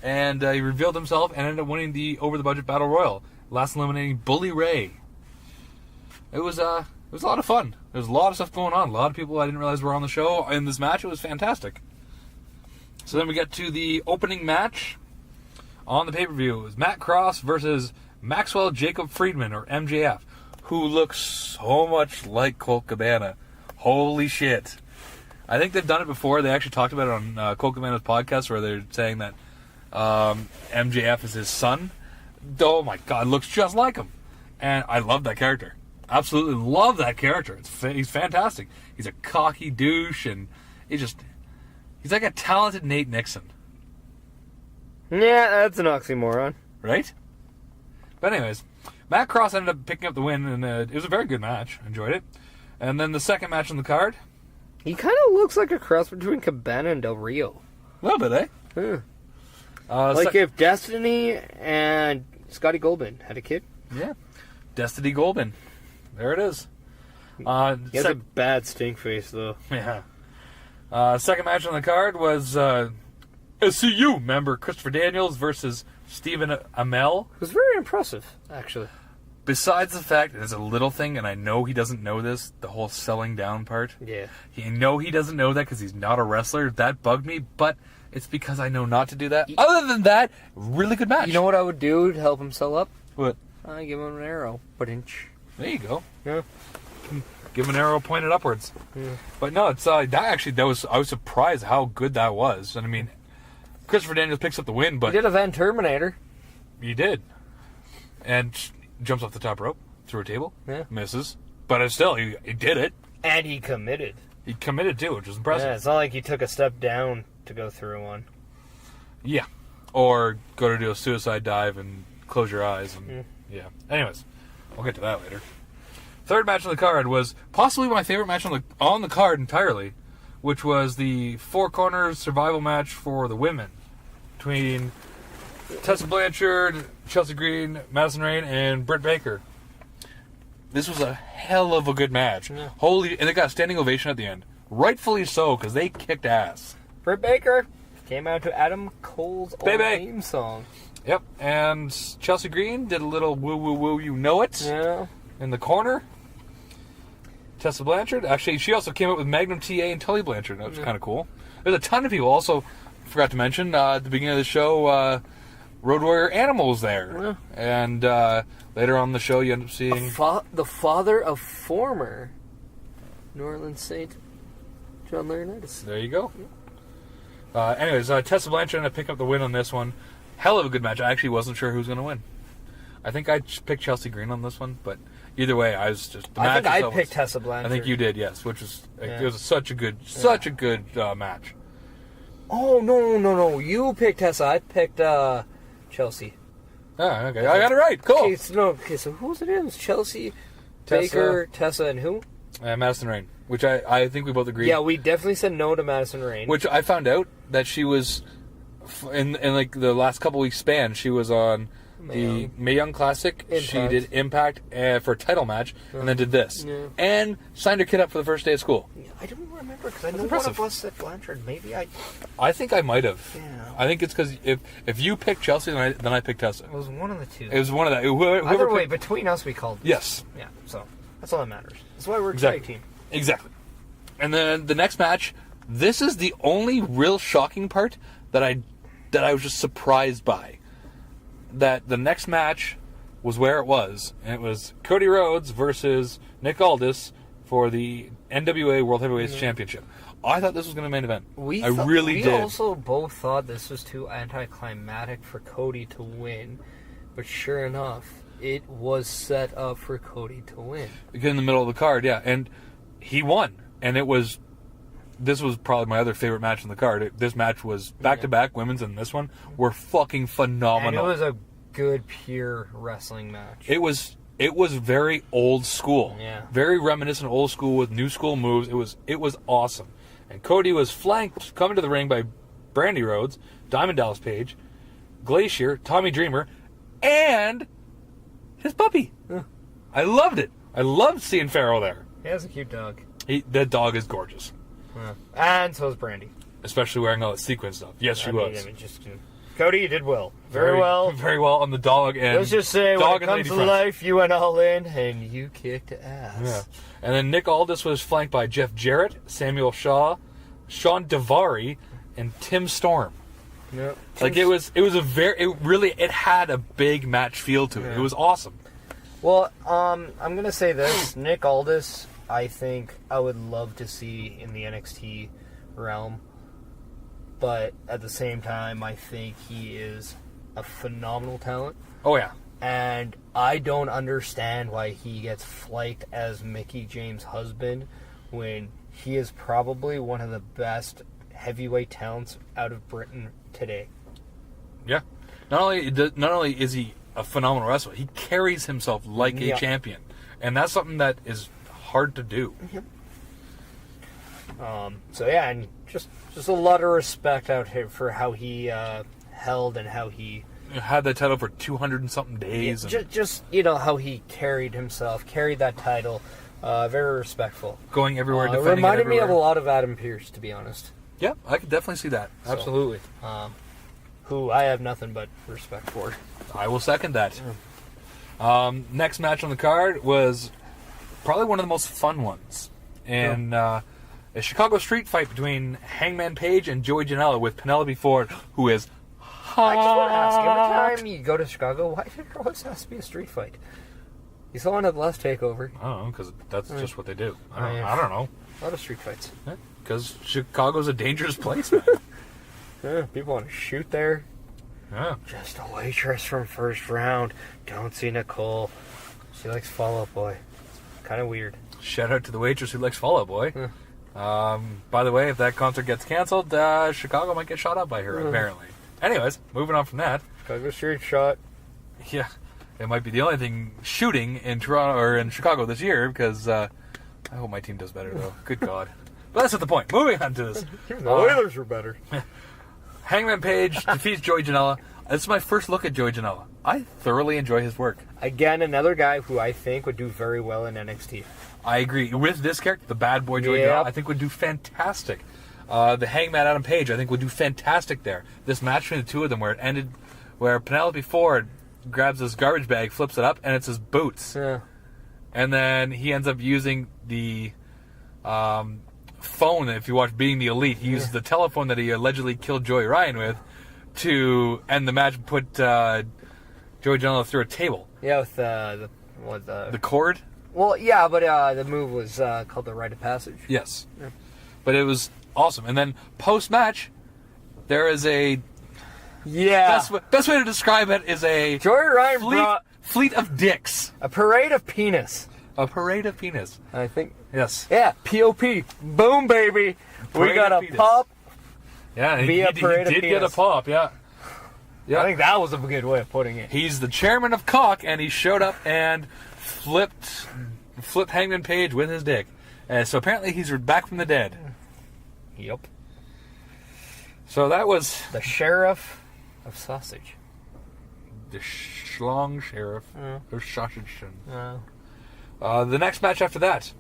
[SPEAKER 4] and he revealed himself and ended up winning the over-the-budget Battle Royal, last eliminating Bully Ray. It was a lot of fun. There was a lot of stuff going on. A lot of people I didn't realize were on the show in this match. It was fantastic. So then we get to the opening match on the pay-per-view. It was Matt Cross versus Maxwell Jacob Friedman, or MJF, who looks so much like Colt Cabana. Holy shit. I think they've done it before. They actually talked about it on Colt Cabana's podcast, where they're saying that MJF is his son. Oh my god, looks just like him. And I love that character. Absolutely love that character. He's fantastic. He's a cocky douche, and he's like a talented Nate Nixon.
[SPEAKER 3] Yeah, that's an oxymoron.
[SPEAKER 4] Right? But anyways, Matt Cross ended up picking up the win, and it was a very good match. Enjoyed it. And then the second match on the card.
[SPEAKER 3] He kind of looks like a cross between Cabana and Del Rio.
[SPEAKER 4] A little bit, eh?
[SPEAKER 3] Yeah. Like if Destiny and Scotty Goldman had a kid.
[SPEAKER 4] Yeah. Destiny Goldman. There it is.
[SPEAKER 3] He has a bad stink face, though.
[SPEAKER 4] Yeah. Second match on the card was SCU member Christopher Daniels versus Stephen Amell.
[SPEAKER 3] It was very impressive, actually.
[SPEAKER 4] Besides the fact, there's a little thing, and I know he doesn't know this, the whole selling down part.
[SPEAKER 3] Yeah.
[SPEAKER 4] I know he doesn't know that because he's not a wrestler. That bugged me, but it's because I know not to do that. Other than that, really good match.
[SPEAKER 3] You know what I would do to help him sell up?
[SPEAKER 4] What?
[SPEAKER 3] I give him an arrow. Ba-dinch.
[SPEAKER 4] There you go.
[SPEAKER 3] Yeah.
[SPEAKER 4] Give him an arrow pointed upwards.
[SPEAKER 3] Yeah.
[SPEAKER 4] But no, it's I was surprised how good that was. And I mean, Christopher Daniels picks up the win, but
[SPEAKER 3] he did a Van Terminator.
[SPEAKER 4] He did. And jumps off the top rope through a table.
[SPEAKER 3] Yeah.
[SPEAKER 4] Misses. But still, he did it.
[SPEAKER 3] And he committed.
[SPEAKER 4] He committed too, which was impressive.
[SPEAKER 3] Yeah, it's not like he took a step down to go through one.
[SPEAKER 4] Yeah. Or go to do a suicide dive and close your eyes. And yeah. Anyways, we'll get to that later. Third match on the card was possibly my favorite match on the card entirely, which was the Four Corners survival match for the women between Tessa Blanchard, Chelsea Green, Madison Rayne, and Britt Baker. This was a hell of a good match.
[SPEAKER 3] Yeah.
[SPEAKER 4] And they got a standing ovation at the end. Rightfully so, because they kicked ass.
[SPEAKER 3] Britt Baker came out to Adam Cole's old
[SPEAKER 4] Baby.
[SPEAKER 3] theme song.
[SPEAKER 4] Yep, and Chelsea Green did a little woo woo woo, you know it,
[SPEAKER 3] Yeah.
[SPEAKER 4] in the corner. Tessa Blanchard, actually, she also came up with Magnum TA and Tully Blanchard. That was kind of cool. There's a ton of people. Also, forgot to mention at the beginning of the show, Road Warrior Animal was there, and later on in the show, you end up seeing
[SPEAKER 3] The father of former New Orleans Saint John Laurinaitis.
[SPEAKER 4] There you go. Anyways, Tessa Blanchard ended up picking up the win on this one. Hell of a good match. I actually wasn't sure who was going to win. I think I picked Chelsea Green on this one, but either way, I was just. The
[SPEAKER 3] I
[SPEAKER 4] match
[SPEAKER 3] think I
[SPEAKER 4] itself
[SPEAKER 3] picked
[SPEAKER 4] was-
[SPEAKER 3] Tessa Blanchard.
[SPEAKER 4] I think you did, yes, which was
[SPEAKER 3] Yeah.
[SPEAKER 4] it was such a good match.
[SPEAKER 3] Oh no! You picked Tessa. I picked Chelsea.
[SPEAKER 4] Oh, okay, I got it right. Cool.
[SPEAKER 3] Okay, so who's it in? It's Chelsea,
[SPEAKER 4] Tessa.
[SPEAKER 3] Baker, Tessa, and who?
[SPEAKER 4] Madison Rayne, which I think we both agreed.
[SPEAKER 3] Yeah, we definitely said no to Madison Rayne.
[SPEAKER 4] Which I found out that she was in like the last couple weeks span. She was on the Mae Young Classic.
[SPEAKER 3] Impact.
[SPEAKER 4] She did Impact for a title match, and then did this, and signed her kid up for the first day of school.
[SPEAKER 3] I don't remember because I know
[SPEAKER 4] impressive.
[SPEAKER 3] one of us said Blanchard. Maybe
[SPEAKER 4] I think I might have.
[SPEAKER 3] Yeah.
[SPEAKER 4] I think it's because if you picked Chelsea, then I picked Tessa.
[SPEAKER 3] It was one of the two.
[SPEAKER 4] It was one of that. Whoever
[SPEAKER 3] Either way,
[SPEAKER 4] picked,
[SPEAKER 3] between us, we called.
[SPEAKER 4] yes,
[SPEAKER 3] Yeah. So that's all that matters. That's why we're a
[SPEAKER 4] Exactly.
[SPEAKER 3] tag team.
[SPEAKER 4] exactly. And then the next match. This is the only real shocking part that I was just surprised by. That the next match was where it was, and it was Cody Rhodes versus Nick Aldis for the NWA World Heavyweight Championship. I thought this was going to main event. I really
[SPEAKER 3] we
[SPEAKER 4] did.
[SPEAKER 3] also both thought this was too anticlimactic for Cody to win, but sure enough, it was set up for Cody to win.
[SPEAKER 4] In the middle of the card, yeah, and he won, and this was probably my other favorite match in the card. This match was back-to-back women's, and this one were fucking phenomenal.
[SPEAKER 3] And it was a good, pure wrestling match.
[SPEAKER 4] It was very old school.
[SPEAKER 3] Yeah.
[SPEAKER 4] Very reminiscent of old school with new school moves. It was awesome. And Cody was flanked coming to the ring by Brandy Rhodes, Diamond Dallas Page, Glacier, Tommy Dreamer, and his puppy.
[SPEAKER 3] Yeah.
[SPEAKER 4] I loved it. I loved seeing Pharaoh there.
[SPEAKER 3] He has a cute dog.
[SPEAKER 4] That dog is gorgeous.
[SPEAKER 3] Yeah. And so is Brandy.
[SPEAKER 4] Especially wearing all that sequin stuff. Yes, she was.
[SPEAKER 3] Cody, you did well. Very well.
[SPEAKER 4] Very well on the dog and
[SPEAKER 3] Let's just say, when
[SPEAKER 4] dog
[SPEAKER 3] it
[SPEAKER 4] and
[SPEAKER 3] comes
[SPEAKER 4] lady
[SPEAKER 3] to
[SPEAKER 4] front.
[SPEAKER 3] life, you went all in, and you kicked ass.
[SPEAKER 4] Yeah. And then Nick Aldis was flanked by Jeff Jarrett, Samuel Shaw, Sean Davari, and Tim Storm.
[SPEAKER 3] Yep.
[SPEAKER 4] Like it had a big match feel to it.
[SPEAKER 3] Yeah.
[SPEAKER 4] It was awesome.
[SPEAKER 3] Well, I'm gonna say this: Nick Aldis, I think I would love to see in the NXT realm, but at the same time, I think he is a phenomenal talent,
[SPEAKER 4] Oh yeah.
[SPEAKER 3] and I don't understand why he gets flaked as Mickie James' husband when he is probably one of the best heavyweight talents out of Britain today.
[SPEAKER 4] Yeah. Not only is he a phenomenal wrestler, he carries himself like a champion, and that's something that is hard to do.
[SPEAKER 3] So yeah, and just a lot of respect out here for how he held and how he
[SPEAKER 4] Had that title for 200 and something days.
[SPEAKER 3] just how he carried that title. Very respectful.
[SPEAKER 4] Going everywhere,
[SPEAKER 3] It
[SPEAKER 4] defending
[SPEAKER 3] reminded me of a
[SPEAKER 4] everywhere.
[SPEAKER 3] lot of Adam Pearce, to be honest.
[SPEAKER 4] Yeah, I could definitely see that.
[SPEAKER 3] So,
[SPEAKER 4] Absolutely.
[SPEAKER 3] Who I have nothing but respect for.
[SPEAKER 4] I will second that. Next match on the card was probably one of the most fun ones. And a Chicago street fight between Hangman Page and Joey Janela with Penelope Ford, who is hot.
[SPEAKER 3] I just want to ask, every time you go to Chicago, why does there always have to be a street fight? You saw one at the last takeover.
[SPEAKER 4] I don't know, because that's just what they do.
[SPEAKER 3] yeah.
[SPEAKER 4] I don't know.
[SPEAKER 3] A lot of street fights.
[SPEAKER 4] Because Chicago's a dangerous place, man.
[SPEAKER 3] Yeah, people want to shoot there.
[SPEAKER 4] Yeah.
[SPEAKER 3] Just a waitress from first round. Don't see Nicole. She likes Fall Out Boy. Kind of weird.
[SPEAKER 4] Shout out to the waitress who likes Fall Out Boy.
[SPEAKER 3] Yeah.
[SPEAKER 4] By the way, if that concert gets canceled, Chicago might get shot up by her, apparently. Anyways, moving on from that.
[SPEAKER 3] Chicago street shot.
[SPEAKER 4] Yeah, it might be the only thing shooting in Toronto or in Chicago this year, because I hope my team does better, though. Good God. But that's not the point. Moving on to this.
[SPEAKER 3] The Oilers were better.
[SPEAKER 4] Hangman Page defeats Joey Janela. This is my first look at Joey Janela. I thoroughly enjoy his work.
[SPEAKER 3] Again, another guy who I think would do very well in NXT.
[SPEAKER 4] I agree. With this character, the bad boy Joey Janela, I think would do fantastic. The Hangman Adam Page, I think, would do fantastic there. This match between the two of them where it ended, where Penelope Ford grabs this garbage bag, flips it up, and it's his boots.
[SPEAKER 3] Yeah.
[SPEAKER 4] And then he ends up using the phone. If you watch Being the Elite, he uses the telephone that he allegedly killed Joey Ryan with to end the match and put Joey Janela through a table.
[SPEAKER 3] Yeah, with the
[SPEAKER 4] cord?
[SPEAKER 3] Well, yeah, but the move was called the Rite of Passage.
[SPEAKER 4] Yes. Yeah. But it was awesome. And then post-match, there is a...
[SPEAKER 3] Yeah.
[SPEAKER 4] Best way to describe it is a...
[SPEAKER 3] Joey Ryan
[SPEAKER 4] fleet of dicks.
[SPEAKER 3] A parade of penis.
[SPEAKER 4] A parade of penis.
[SPEAKER 3] I think...
[SPEAKER 4] Yes.
[SPEAKER 3] Yeah, P.O.P. Boom, baby. We got a pop.
[SPEAKER 4] Yeah, he did get a pop, yeah.
[SPEAKER 3] I think that was a good way of putting it.
[SPEAKER 4] He's the chairman of Cock, and he showed up and flipped Hangman Page with his dick. So apparently he's back from the dead.
[SPEAKER 3] Yep.
[SPEAKER 4] So that was...
[SPEAKER 3] The Sheriff of Sausage.
[SPEAKER 4] The Schlong Sheriff of Sausage. The next match after that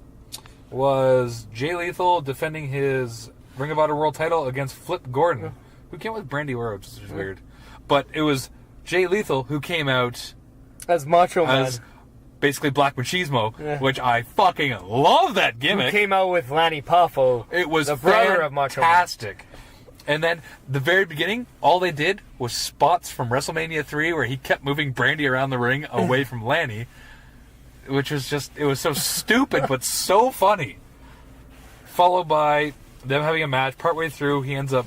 [SPEAKER 4] was Jay Lethal defending his Ring of Honor World title against Flip Gordon, who came with Brandy Rhodes, which is weird. But it was Jay Lethal who came out
[SPEAKER 3] as Macho Man.
[SPEAKER 4] As basically Black Machismo, which I fucking love that gimmick.
[SPEAKER 3] Who came out with Lanny Poffo,
[SPEAKER 4] it was
[SPEAKER 3] the brother of Macho Man.
[SPEAKER 4] Fantastic. And then the very beginning, all they did was spots from WrestleMania 3 where he kept moving Brandy around the ring away from Lanny, which was just, it was so stupid but so funny. Followed by them having a match. Partway through, he ends up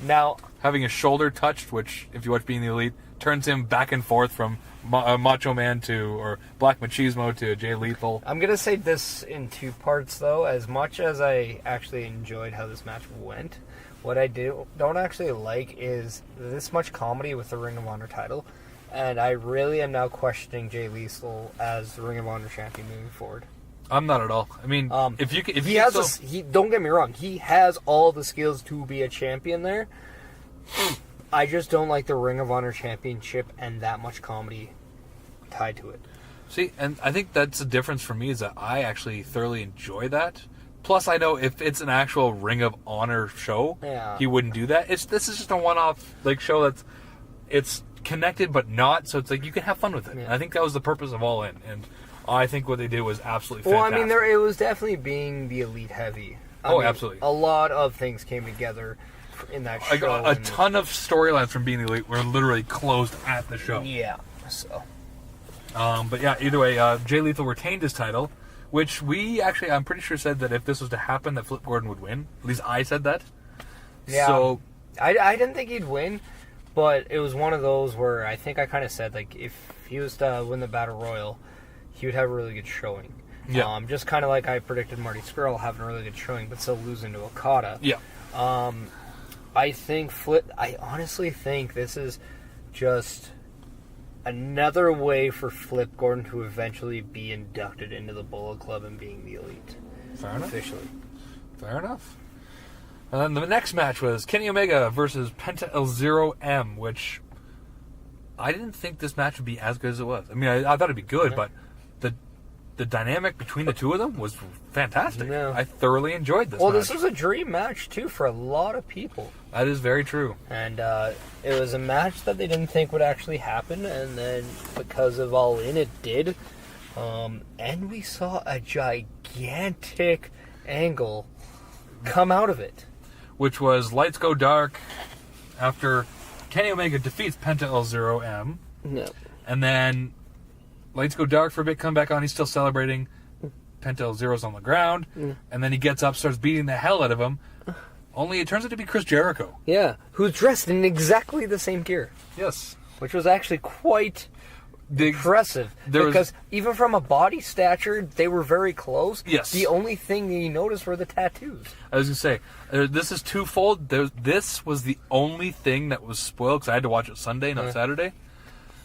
[SPEAKER 4] having his shoulder touched, which, if you watch Being the Elite, turns him back and forth from Macho Man or Black Machismo to Jay Lethal.
[SPEAKER 3] I'm going to say this in two parts, though. As much as I actually enjoyed how this match went, what I don't actually like is this much comedy with the Ring of Honor title, and I really am now questioning Jay Lethal as the Ring of Honor champion moving forward.
[SPEAKER 4] I'm not at all. I mean, don't
[SPEAKER 3] get me wrong, he has all the skills to be a champion there. I just don't like the Ring of Honor championship and that much comedy tied to it.
[SPEAKER 4] See, and I think that's the difference for me is that I actually thoroughly enjoy that. Plus, I know if it's an actual Ring of Honor show, he wouldn't do that. This is just a one-off show it's connected but not, so it's like you can have fun with it. Yeah. I think that was the purpose of All In, and I think what they did was absolutely fantastic.
[SPEAKER 3] Well, I mean, it was definitely Being the Elite heavy. I mean,
[SPEAKER 4] absolutely.
[SPEAKER 3] A lot of things came together in that show.
[SPEAKER 4] A ton of storylines from Being the Elite were literally closed at the show.
[SPEAKER 3] Yeah, so.
[SPEAKER 4] But yeah, either way, Jay Lethal retained his title, which I'm pretty sure said that if this was to happen, that Flip Gordon would win. At least I said that.
[SPEAKER 3] Yeah.
[SPEAKER 4] So
[SPEAKER 3] I didn't think he'd win, but it was one of those where I think I kind of said, if he was to win the Battle Royal, he would have a really good showing.
[SPEAKER 4] Yeah.
[SPEAKER 3] Just kind of like I predicted Marty Scurll having a really good showing, but still losing to Okada.
[SPEAKER 4] Yeah.
[SPEAKER 3] I honestly think this is just another way for Flip Gordon to eventually be inducted into the Bullet Club and Being the Elite.
[SPEAKER 4] Fair enough.
[SPEAKER 3] Officially.
[SPEAKER 4] Fair enough. And then the next match was Kenny Omega versus Penta El Zero M, which I didn't think this match would be as good as it was. I mean, I thought it'd be good, but the dynamic between the two of them was fantastic. Yeah. I thoroughly enjoyed this match.
[SPEAKER 3] This was a dream match, too, for a lot of people.
[SPEAKER 4] That is very true.
[SPEAKER 3] And it was a match that they didn't think would actually happen, and then because of All In, it did. And we saw a gigantic angle come out of it.
[SPEAKER 4] Which was Lights Go Dark after Kenny Omega defeats Penta El Zero M.
[SPEAKER 3] No.
[SPEAKER 4] And then Lights go dark for a bit, come back on, he's still celebrating. Penta El Zero's on the ground. And then he gets up, starts beating the hell out of him. Only it turns out to be Chris Jericho.
[SPEAKER 3] Yeah, who's dressed in exactly the same gear.
[SPEAKER 4] Yes.
[SPEAKER 3] Which was actually quite impressive. Because even from a body stature, they were very close.
[SPEAKER 4] Yes.
[SPEAKER 3] The only thing that you noticed were the tattoos.
[SPEAKER 4] I was going to say, this is twofold. This was the only thing that was spoiled, because I had to watch it Sunday, not Saturday.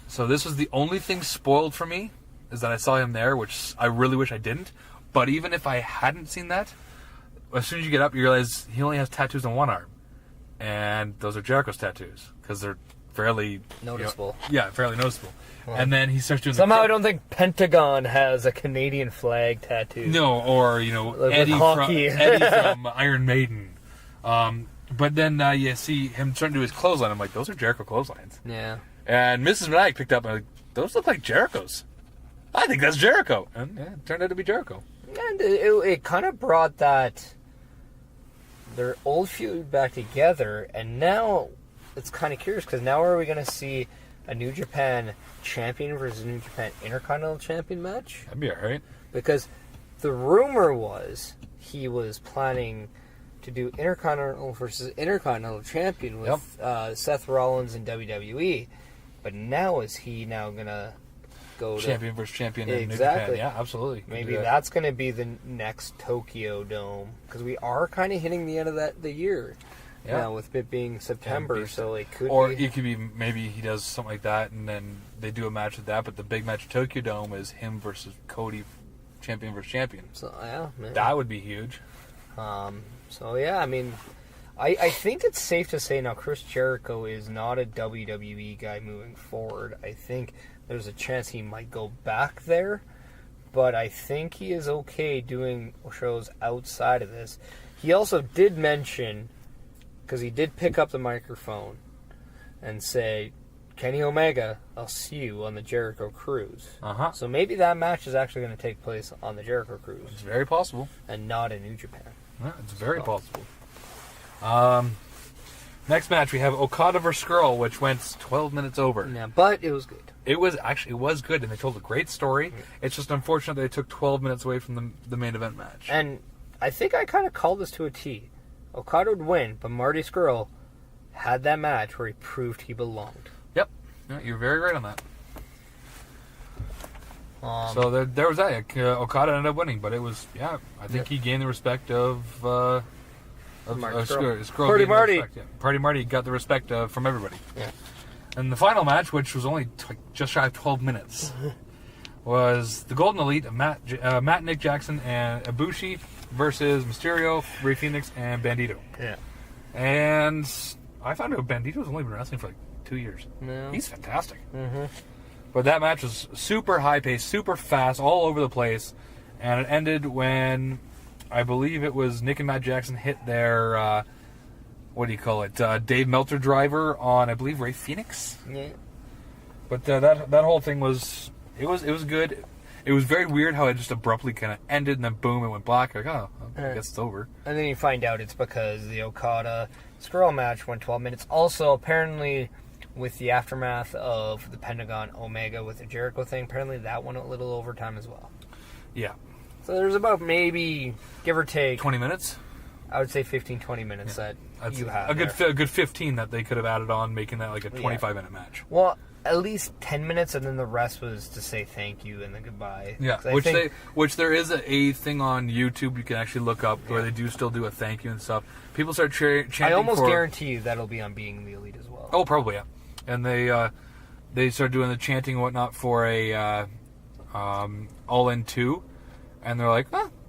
[SPEAKER 4] So this was the only thing spoiled for me, is that I saw him there, which I really wish I didn't. But even if I hadn't seen that, as soon as you get up, you realize he only has tattoos on one arm. And those are Jericho's tattoos, because they're fairly
[SPEAKER 3] Noticeable.
[SPEAKER 4] Fairly noticeable.
[SPEAKER 3] Well,
[SPEAKER 4] and then he starts doing.
[SPEAKER 3] Somehow I don't think Pentagon has a Canadian flag tattoo.
[SPEAKER 4] No, or
[SPEAKER 3] Like
[SPEAKER 4] Eddie
[SPEAKER 3] hockey.
[SPEAKER 4] from Iron Maiden. But then you see him starting to do his clothesline. I'm like, those are Jericho clotheslines.
[SPEAKER 3] Yeah.
[SPEAKER 4] And Mrs. Meniac picked up and like, those look like Jericho's. I think that's Jericho. And it turned out to be Jericho.
[SPEAKER 3] And it kind of brought their old feud back together, and now it's kind of curious because now are we going to see a New Japan champion versus New Japan Intercontinental champion match?
[SPEAKER 4] That'd be alright.
[SPEAKER 3] Because the rumor was he was planning to do Intercontinental versus Intercontinental champion with Seth Rollins in WWE, but now is he now going to go
[SPEAKER 4] champion versus champion in
[SPEAKER 3] exactly.
[SPEAKER 4] New Japan. Yeah, absolutely.
[SPEAKER 3] Maybe that's going to be the next Tokyo Dome, because we are kind of hitting the end of the year now, with it being September. So it could,
[SPEAKER 4] it could be maybe he does something like that, and then they do a match with that. But the big match at Tokyo Dome is him versus Cody, champion versus champion.
[SPEAKER 3] So yeah, man.
[SPEAKER 4] That would be huge.
[SPEAKER 3] So yeah, I mean, I think it's safe to say now Chris Jericho is not a WWE guy moving forward. I think there's a chance he might go back there, but I think he is okay doing shows outside of this. He also did mention, because he did pick up the microphone and say, Kenny Omega, I'll see you on the Jericho Cruise. So maybe that match is actually going to take place on the Jericho Cruise.
[SPEAKER 4] It's very possible.
[SPEAKER 3] And not in New Japan.
[SPEAKER 4] Yeah, it's very possible. Next match, we have Okada vs. Skrull, which went 12 minutes over.
[SPEAKER 3] Yeah, but it was good.
[SPEAKER 4] It was good, and they told a great story. It's just unfortunate that they took 12 minutes away from the main event match.
[SPEAKER 3] And I think I kind of called this to a T. Okada would win, but Marty Skrull had that match where he proved he belonged.
[SPEAKER 4] Yep. Yeah, you're very right on that. So there was that. Okada ended up winning, but it was, I think he gained the respect of Skrull.
[SPEAKER 3] Party Marty.
[SPEAKER 4] Party Marty got the respect from everybody.
[SPEAKER 3] Yeah.
[SPEAKER 4] And the final match, which was only just shy of 12 minutes, was the Golden Elite of Matt, Nick Jackson, and Ibushi versus Mysterio, Rey Fenix, and Bandito.
[SPEAKER 3] Yeah.
[SPEAKER 4] And I found out Bandito's only been wrestling for like 2 years.
[SPEAKER 3] No.
[SPEAKER 4] He's fantastic.
[SPEAKER 3] Mm-hmm.
[SPEAKER 4] But that match was super high-paced, super fast, all over the place. And it ended when, I believe it was Nick and Matt Jackson hit their, Dave Meltzer driver on, I believe, Rey Fenix?
[SPEAKER 3] Yeah.
[SPEAKER 4] But that whole thing was, it was good. It was very weird how it just abruptly kind of ended, and then boom, it went black. Like, I guess it's over.
[SPEAKER 3] And then you find out it's because the Okada-Skrull match went 12 minutes. Also, apparently, with the aftermath of the Pentagon Omega with the Jericho thing, apparently that went a little overtime as well.
[SPEAKER 4] Yeah.
[SPEAKER 3] So there's about maybe, give or take,
[SPEAKER 4] 20 minutes?
[SPEAKER 3] I would say 15, 20 minutes that you have.
[SPEAKER 4] A good 15 that they could have added on, making that like a 25-minute match.
[SPEAKER 3] Well, at least 10 minutes, and then the rest was to say thank you and then goodbye.
[SPEAKER 4] Yeah, which there is a thing on YouTube you can actually look up where they do still do a thank you and stuff. People start chanting.
[SPEAKER 3] I almost guarantee you that'll be on Being the Elite as well.
[SPEAKER 4] Oh, probably, yeah. And they start doing the chanting and whatnot for a All In 2, and they're like,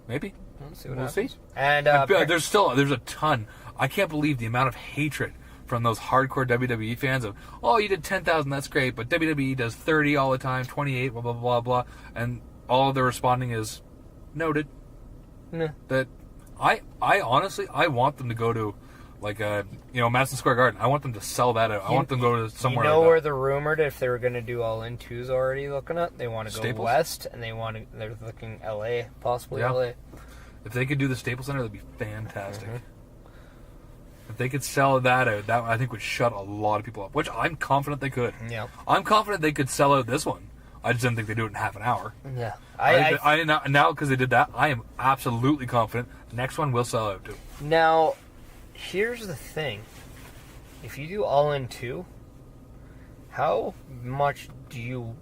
[SPEAKER 4] maybe.
[SPEAKER 3] We'll see what
[SPEAKER 4] we'll
[SPEAKER 3] happens.
[SPEAKER 4] see.
[SPEAKER 3] And
[SPEAKER 4] there's a ton. I can't believe the amount of hatred from those hardcore WWE fans of, you did 10,000, that's great, but WWE does 30 all the time, 28, blah, blah, blah, blah, and all they're responding is, noted.
[SPEAKER 3] Nah.
[SPEAKER 4] That I honestly, I want them to go to, like, Madison Square Garden. I want them to sell that out. I want them to go to somewhere like that.
[SPEAKER 3] Where they're rumored if they were going to do All In 2s already looking at? They want to go
[SPEAKER 4] Staples?
[SPEAKER 3] west, and they're looking LA, possibly LA.
[SPEAKER 4] If they could do the Staples Center, that'd be fantastic. Mm-hmm. If they could sell that out, that I think would shut a lot of people up, which I'm confident they could.
[SPEAKER 3] Yeah.
[SPEAKER 4] I'm confident they could sell out this one. I just didn't think they'd do it in half an hour.
[SPEAKER 3] Yeah.
[SPEAKER 4] Now, because they did that, I am absolutely confident the next one will sell out too.
[SPEAKER 3] Now, here's the thing. If you do All In 2, how much do you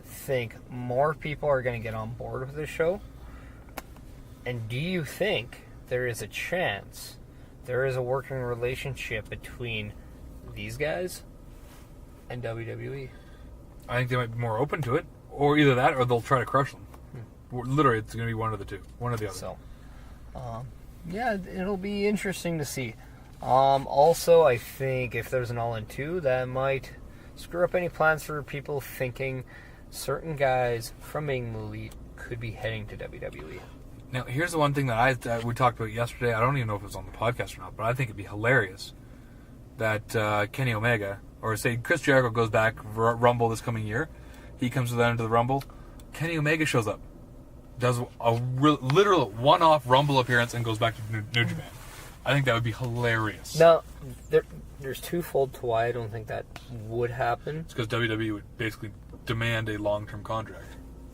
[SPEAKER 3] think more people are going to get on board with this show? And do you think there is a chance there is a working relationship between these guys and WWE?
[SPEAKER 4] I think they might be more open to it, or either that, or they'll try to crush them. Literally, it's going to be one of the two, one or the other.
[SPEAKER 3] So, yeah, it'll be interesting to see. Also, I think if there's an All In 2, that might screw up any plans for people thinking certain guys from being the elite could be heading to WWE.
[SPEAKER 4] Now, here's the one thing that we talked about yesterday. I don't even know if it was on the podcast or not, but I think it'd be hilarious that Kenny Omega, or say Chris Jericho goes back Rumble this coming year. He comes to the end of the Rumble. Kenny Omega shows up, does a literal one-off Rumble appearance, and goes back to New Japan. I think that would be hilarious.
[SPEAKER 3] Now, there's twofold to why I don't think that would happen.
[SPEAKER 4] It's because WWE would basically demand a long-term contract.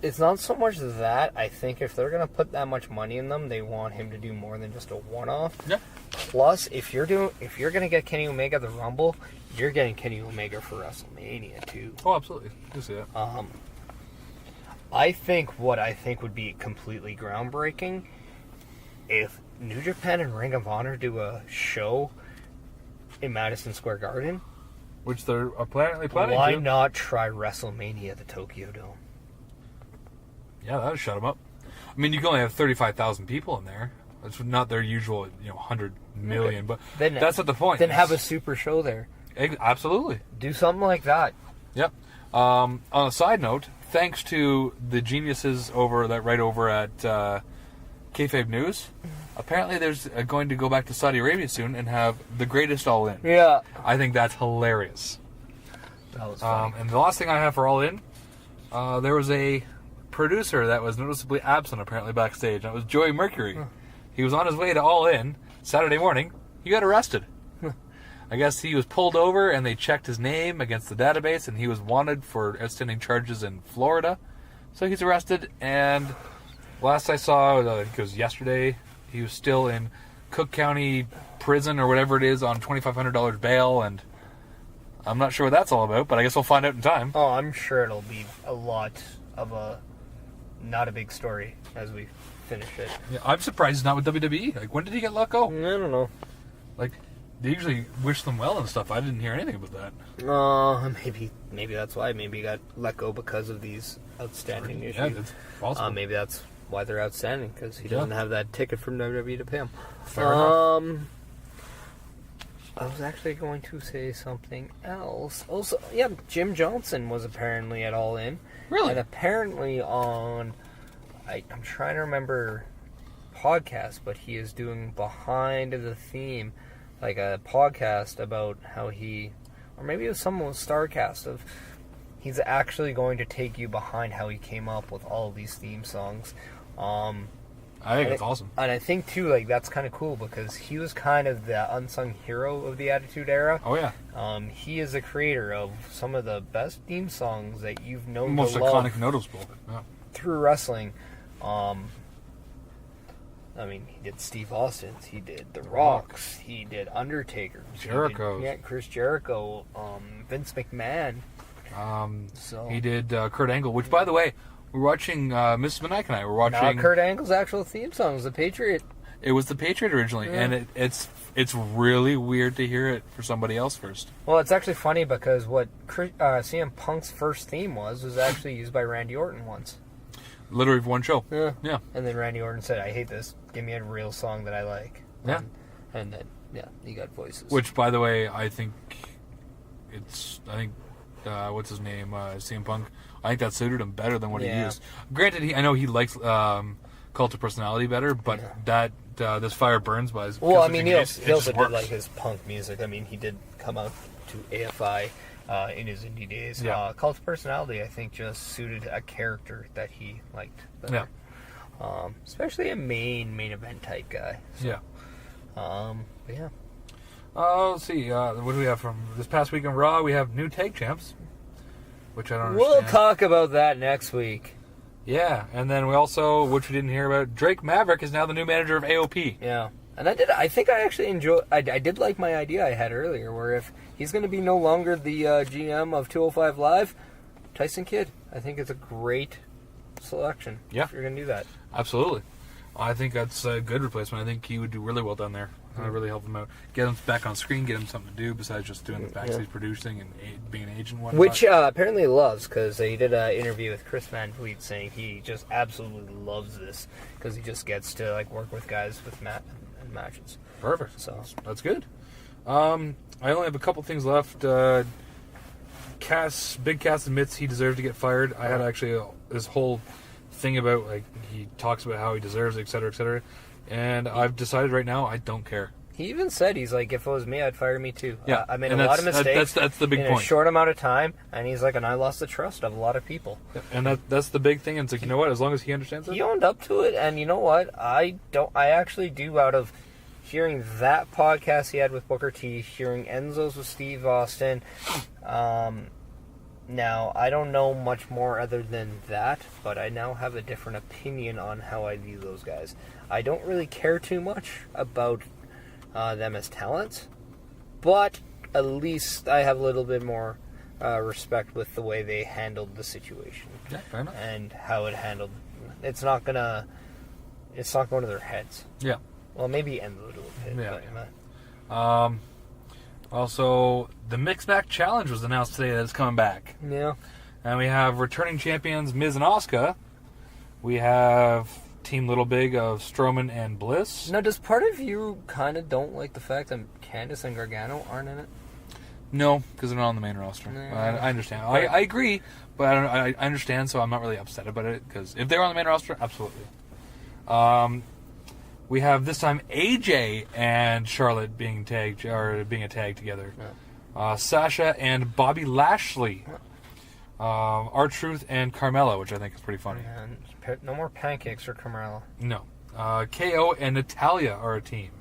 [SPEAKER 3] It's not so much that. I think if they're going to put that much money in them, they want him to do more than just a one-off.
[SPEAKER 4] Yeah.
[SPEAKER 3] Plus, if you're going to get Kenny Omega the Rumble, you're getting Kenny Omega for WrestleMania too.
[SPEAKER 4] Oh, absolutely. You see that.
[SPEAKER 3] I think what would be completely groundbreaking if New Japan and Ring of Honor do a show in Madison Square Garden.
[SPEAKER 4] Which they're apparently planning
[SPEAKER 3] Why
[SPEAKER 4] to.
[SPEAKER 3] not try WrestleMania at the Tokyo Dome?
[SPEAKER 4] Yeah, that would shut them up. I mean, you can only have 35,000 people in there. That's not their usual, 100 million. But that's not the point.
[SPEAKER 3] Then have a super show there.
[SPEAKER 4] Absolutely.
[SPEAKER 3] Do something like that.
[SPEAKER 4] Yep. On a side note, thanks to the geniuses over at Kayfabe News, apparently there's going to go back to Saudi Arabia soon and have the greatest All In.
[SPEAKER 3] Yeah.
[SPEAKER 4] I think that's hilarious.
[SPEAKER 3] That was funny.
[SPEAKER 4] And the last thing I have for All In, there was a producer that was noticeably absent apparently backstage. That was Joey Mercury. He was on his way to All In Saturday morning. He got arrested. I guess he was pulled over and they checked his name against the database and he was wanted for outstanding charges in Florida. So he's arrested, and last I saw, I think it was yesterday, he was still in Cook County Prison or whatever it is on $2,500 bail, and I'm not sure what that's all about, but I guess we'll find out in time.
[SPEAKER 3] Oh, I'm sure it'll be a lot of not a big story as we finish it.
[SPEAKER 4] Yeah, I'm surprised he's not with WWE. Like, when did he get let go?
[SPEAKER 3] I don't know.
[SPEAKER 4] Like, they usually wish them well and stuff. I didn't hear anything about that.
[SPEAKER 3] Maybe that's why. Maybe he got let go because of these outstanding issues.
[SPEAKER 4] Yeah, that's possible.
[SPEAKER 3] Maybe that's why they're outstanding, because he doesn't have that ticket from WWE to pay him.
[SPEAKER 4] Fair enough.
[SPEAKER 3] I was actually going to say something else. Also, yeah, Jim Johnson was apparently at All In.
[SPEAKER 4] Really?
[SPEAKER 3] And apparently I'm trying to remember podcast, but he is doing Behind the Theme, like a podcast about how or maybe it was someone with StarCast, of he's actually going to take you behind how he came up with all of these theme songs.
[SPEAKER 4] I think it's awesome.
[SPEAKER 3] And I think, too, like, that's kind of cool because he was kind of the unsung hero of the Attitude Era.
[SPEAKER 4] Oh, yeah.
[SPEAKER 3] He is the creator of some of the best theme songs that you've known
[SPEAKER 4] Most
[SPEAKER 3] to love
[SPEAKER 4] iconic, noticeable. Yeah.
[SPEAKER 3] through wrestling. I mean, he did Steve Austin's, he did The Rock's, he did Undertaker's,
[SPEAKER 4] Jericho's.
[SPEAKER 3] Chris Jericho, Vince McMahon.
[SPEAKER 4] He did Kurt Angle, which, by the way, we're watching, Mrs. Meniac and I were watching...
[SPEAKER 3] Not Kurt Angle's actual theme song, it was The Patriot.
[SPEAKER 4] It was The Patriot originally, and it's really weird to hear it for somebody else first.
[SPEAKER 3] Well, it's actually funny because what CM Punk's first theme was actually used by Randy Orton once.
[SPEAKER 4] Literally for one show.
[SPEAKER 3] Yeah. And then Randy Orton said, I hate this, give me a real song that I like.
[SPEAKER 4] Yeah.
[SPEAKER 3] And then, he got voices.
[SPEAKER 4] Which, by the way, I think what's his name, CM Punk, I think that suited him better than what he used. Granted, I know he likes Cult of Personality better, but that This Fire Burns by his...
[SPEAKER 3] Well, I mean, he also did like his punk music. I mean, he did come out to AFI in his indie days.
[SPEAKER 4] Yeah.
[SPEAKER 3] Cult of Personality, I think, just suited a character that he liked better.
[SPEAKER 4] Yeah.
[SPEAKER 3] Especially a main event type guy. So,
[SPEAKER 4] yeah.
[SPEAKER 3] But yeah.
[SPEAKER 4] Let's see. What do we have from this past week on Raw? We have new tag champs, which I don't
[SPEAKER 3] We'll
[SPEAKER 4] understand.
[SPEAKER 3] talk about that next week.
[SPEAKER 4] Yeah, and then we also, which we didn't hear about, Drake Maverick is now the new manager of AOP.
[SPEAKER 3] Yeah. And I think I actually enjoy. I did like my idea I had earlier, where if he's going to be no longer the GM of 205 Live, Tyson Kidd. I think it's a great selection.
[SPEAKER 4] Yeah.
[SPEAKER 3] If you're going to do that.
[SPEAKER 4] Absolutely. I think that's a good replacement. I think he would do really well down there. Really help him out. Get him back on screen, get him something to do besides just doing the backstage producing and being an agent and whatnot.
[SPEAKER 3] Which apparently loves, because he did an interview with Chris Van Vliet saying he just absolutely loves this because he just gets to like work with guys with matches.
[SPEAKER 4] Perfect.
[SPEAKER 3] So
[SPEAKER 4] that's good. I only have a couple things left. Big Cass admits he deserves to get fired. I had actually this whole thing about, like, he talks about how he deserves it, et cetera, et cetera. And I've decided right now I don't care.
[SPEAKER 3] He even said, he's like, if it was me, I'd fire me too.
[SPEAKER 4] Yeah,
[SPEAKER 3] I made a lot of mistakes.
[SPEAKER 4] That's the big
[SPEAKER 3] in
[SPEAKER 4] point.
[SPEAKER 3] a short amount of time, and he's like, and I lost the trust of a lot of people.
[SPEAKER 4] Yeah, and that's the big thing. And it's like, you know what? As long as he understands it,
[SPEAKER 3] He owned up to it, and you know what? I actually do, out of hearing that podcast he had with Booker T, hearing Enzo's with Steve Austin. Now, I don't know much more other than that, but I now have a different opinion on how I view those guys. I don't really care too much about them as talents, but at least I have a little bit more respect with the way they handled the situation.
[SPEAKER 4] Yeah, fair enough.
[SPEAKER 3] And how it handled. It's not going to their heads.
[SPEAKER 4] Yeah.
[SPEAKER 3] Well, maybe Enzo a little bit.
[SPEAKER 4] Yeah.
[SPEAKER 3] But,
[SPEAKER 4] Also, the Mixed Match Challenge was announced today that it's coming back.
[SPEAKER 3] yeah.
[SPEAKER 4] And we have returning champions Miz and Asuka. We have Team Little Big of Strowman and Bliss.
[SPEAKER 3] Now, does part of you kind of don't like the fact that Candice and Gargano aren't in it?
[SPEAKER 4] No, because they're not on the main roster. I understand. I agree, but I understand, so I'm not really upset about it, because if they're on the main roster, absolutely. We have this time AJ and Charlotte being a tag together.
[SPEAKER 3] Yeah.
[SPEAKER 4] Sasha and Bobby Lashley. R-Truth and Carmella, which I think is pretty funny.
[SPEAKER 3] And no more pancakes for Carmella.
[SPEAKER 4] No. KO and Natalya are a team.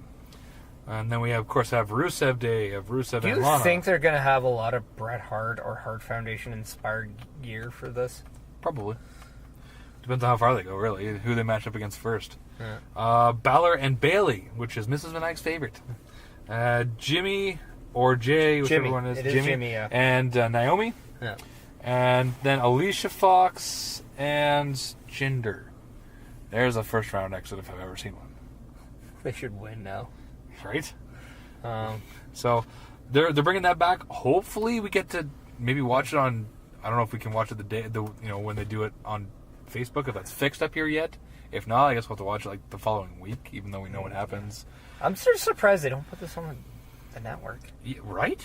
[SPEAKER 4] And then we have Rusev Day of Rusev and Lana.
[SPEAKER 3] Do you think they're going to have a lot of Bret Hart or Hart Foundation inspired gear for this?
[SPEAKER 4] Probably. Depends on how far they go, really. Who they match up against first.
[SPEAKER 3] Yeah.
[SPEAKER 4] Balor and Bayley, which is Mrs. Meniac's favorite. Jimmy or Jay, whichever one it is.
[SPEAKER 3] It is Jimmy, yeah.
[SPEAKER 4] And Naomi.
[SPEAKER 3] Yeah.
[SPEAKER 4] And then Alicia Fox and Jinder. There's a first round exit if I've ever seen one.
[SPEAKER 3] They should win now.
[SPEAKER 4] Right? So they're bringing that back. Hopefully we get to maybe watch it on, I don't know if we can watch it when they do it on Facebook, if that's fixed up here yet. If not, I guess we'll have to watch it like the following week, even though we know what happens.
[SPEAKER 3] I'm sort of surprised they don't put this on the network.
[SPEAKER 4] Yeah, right?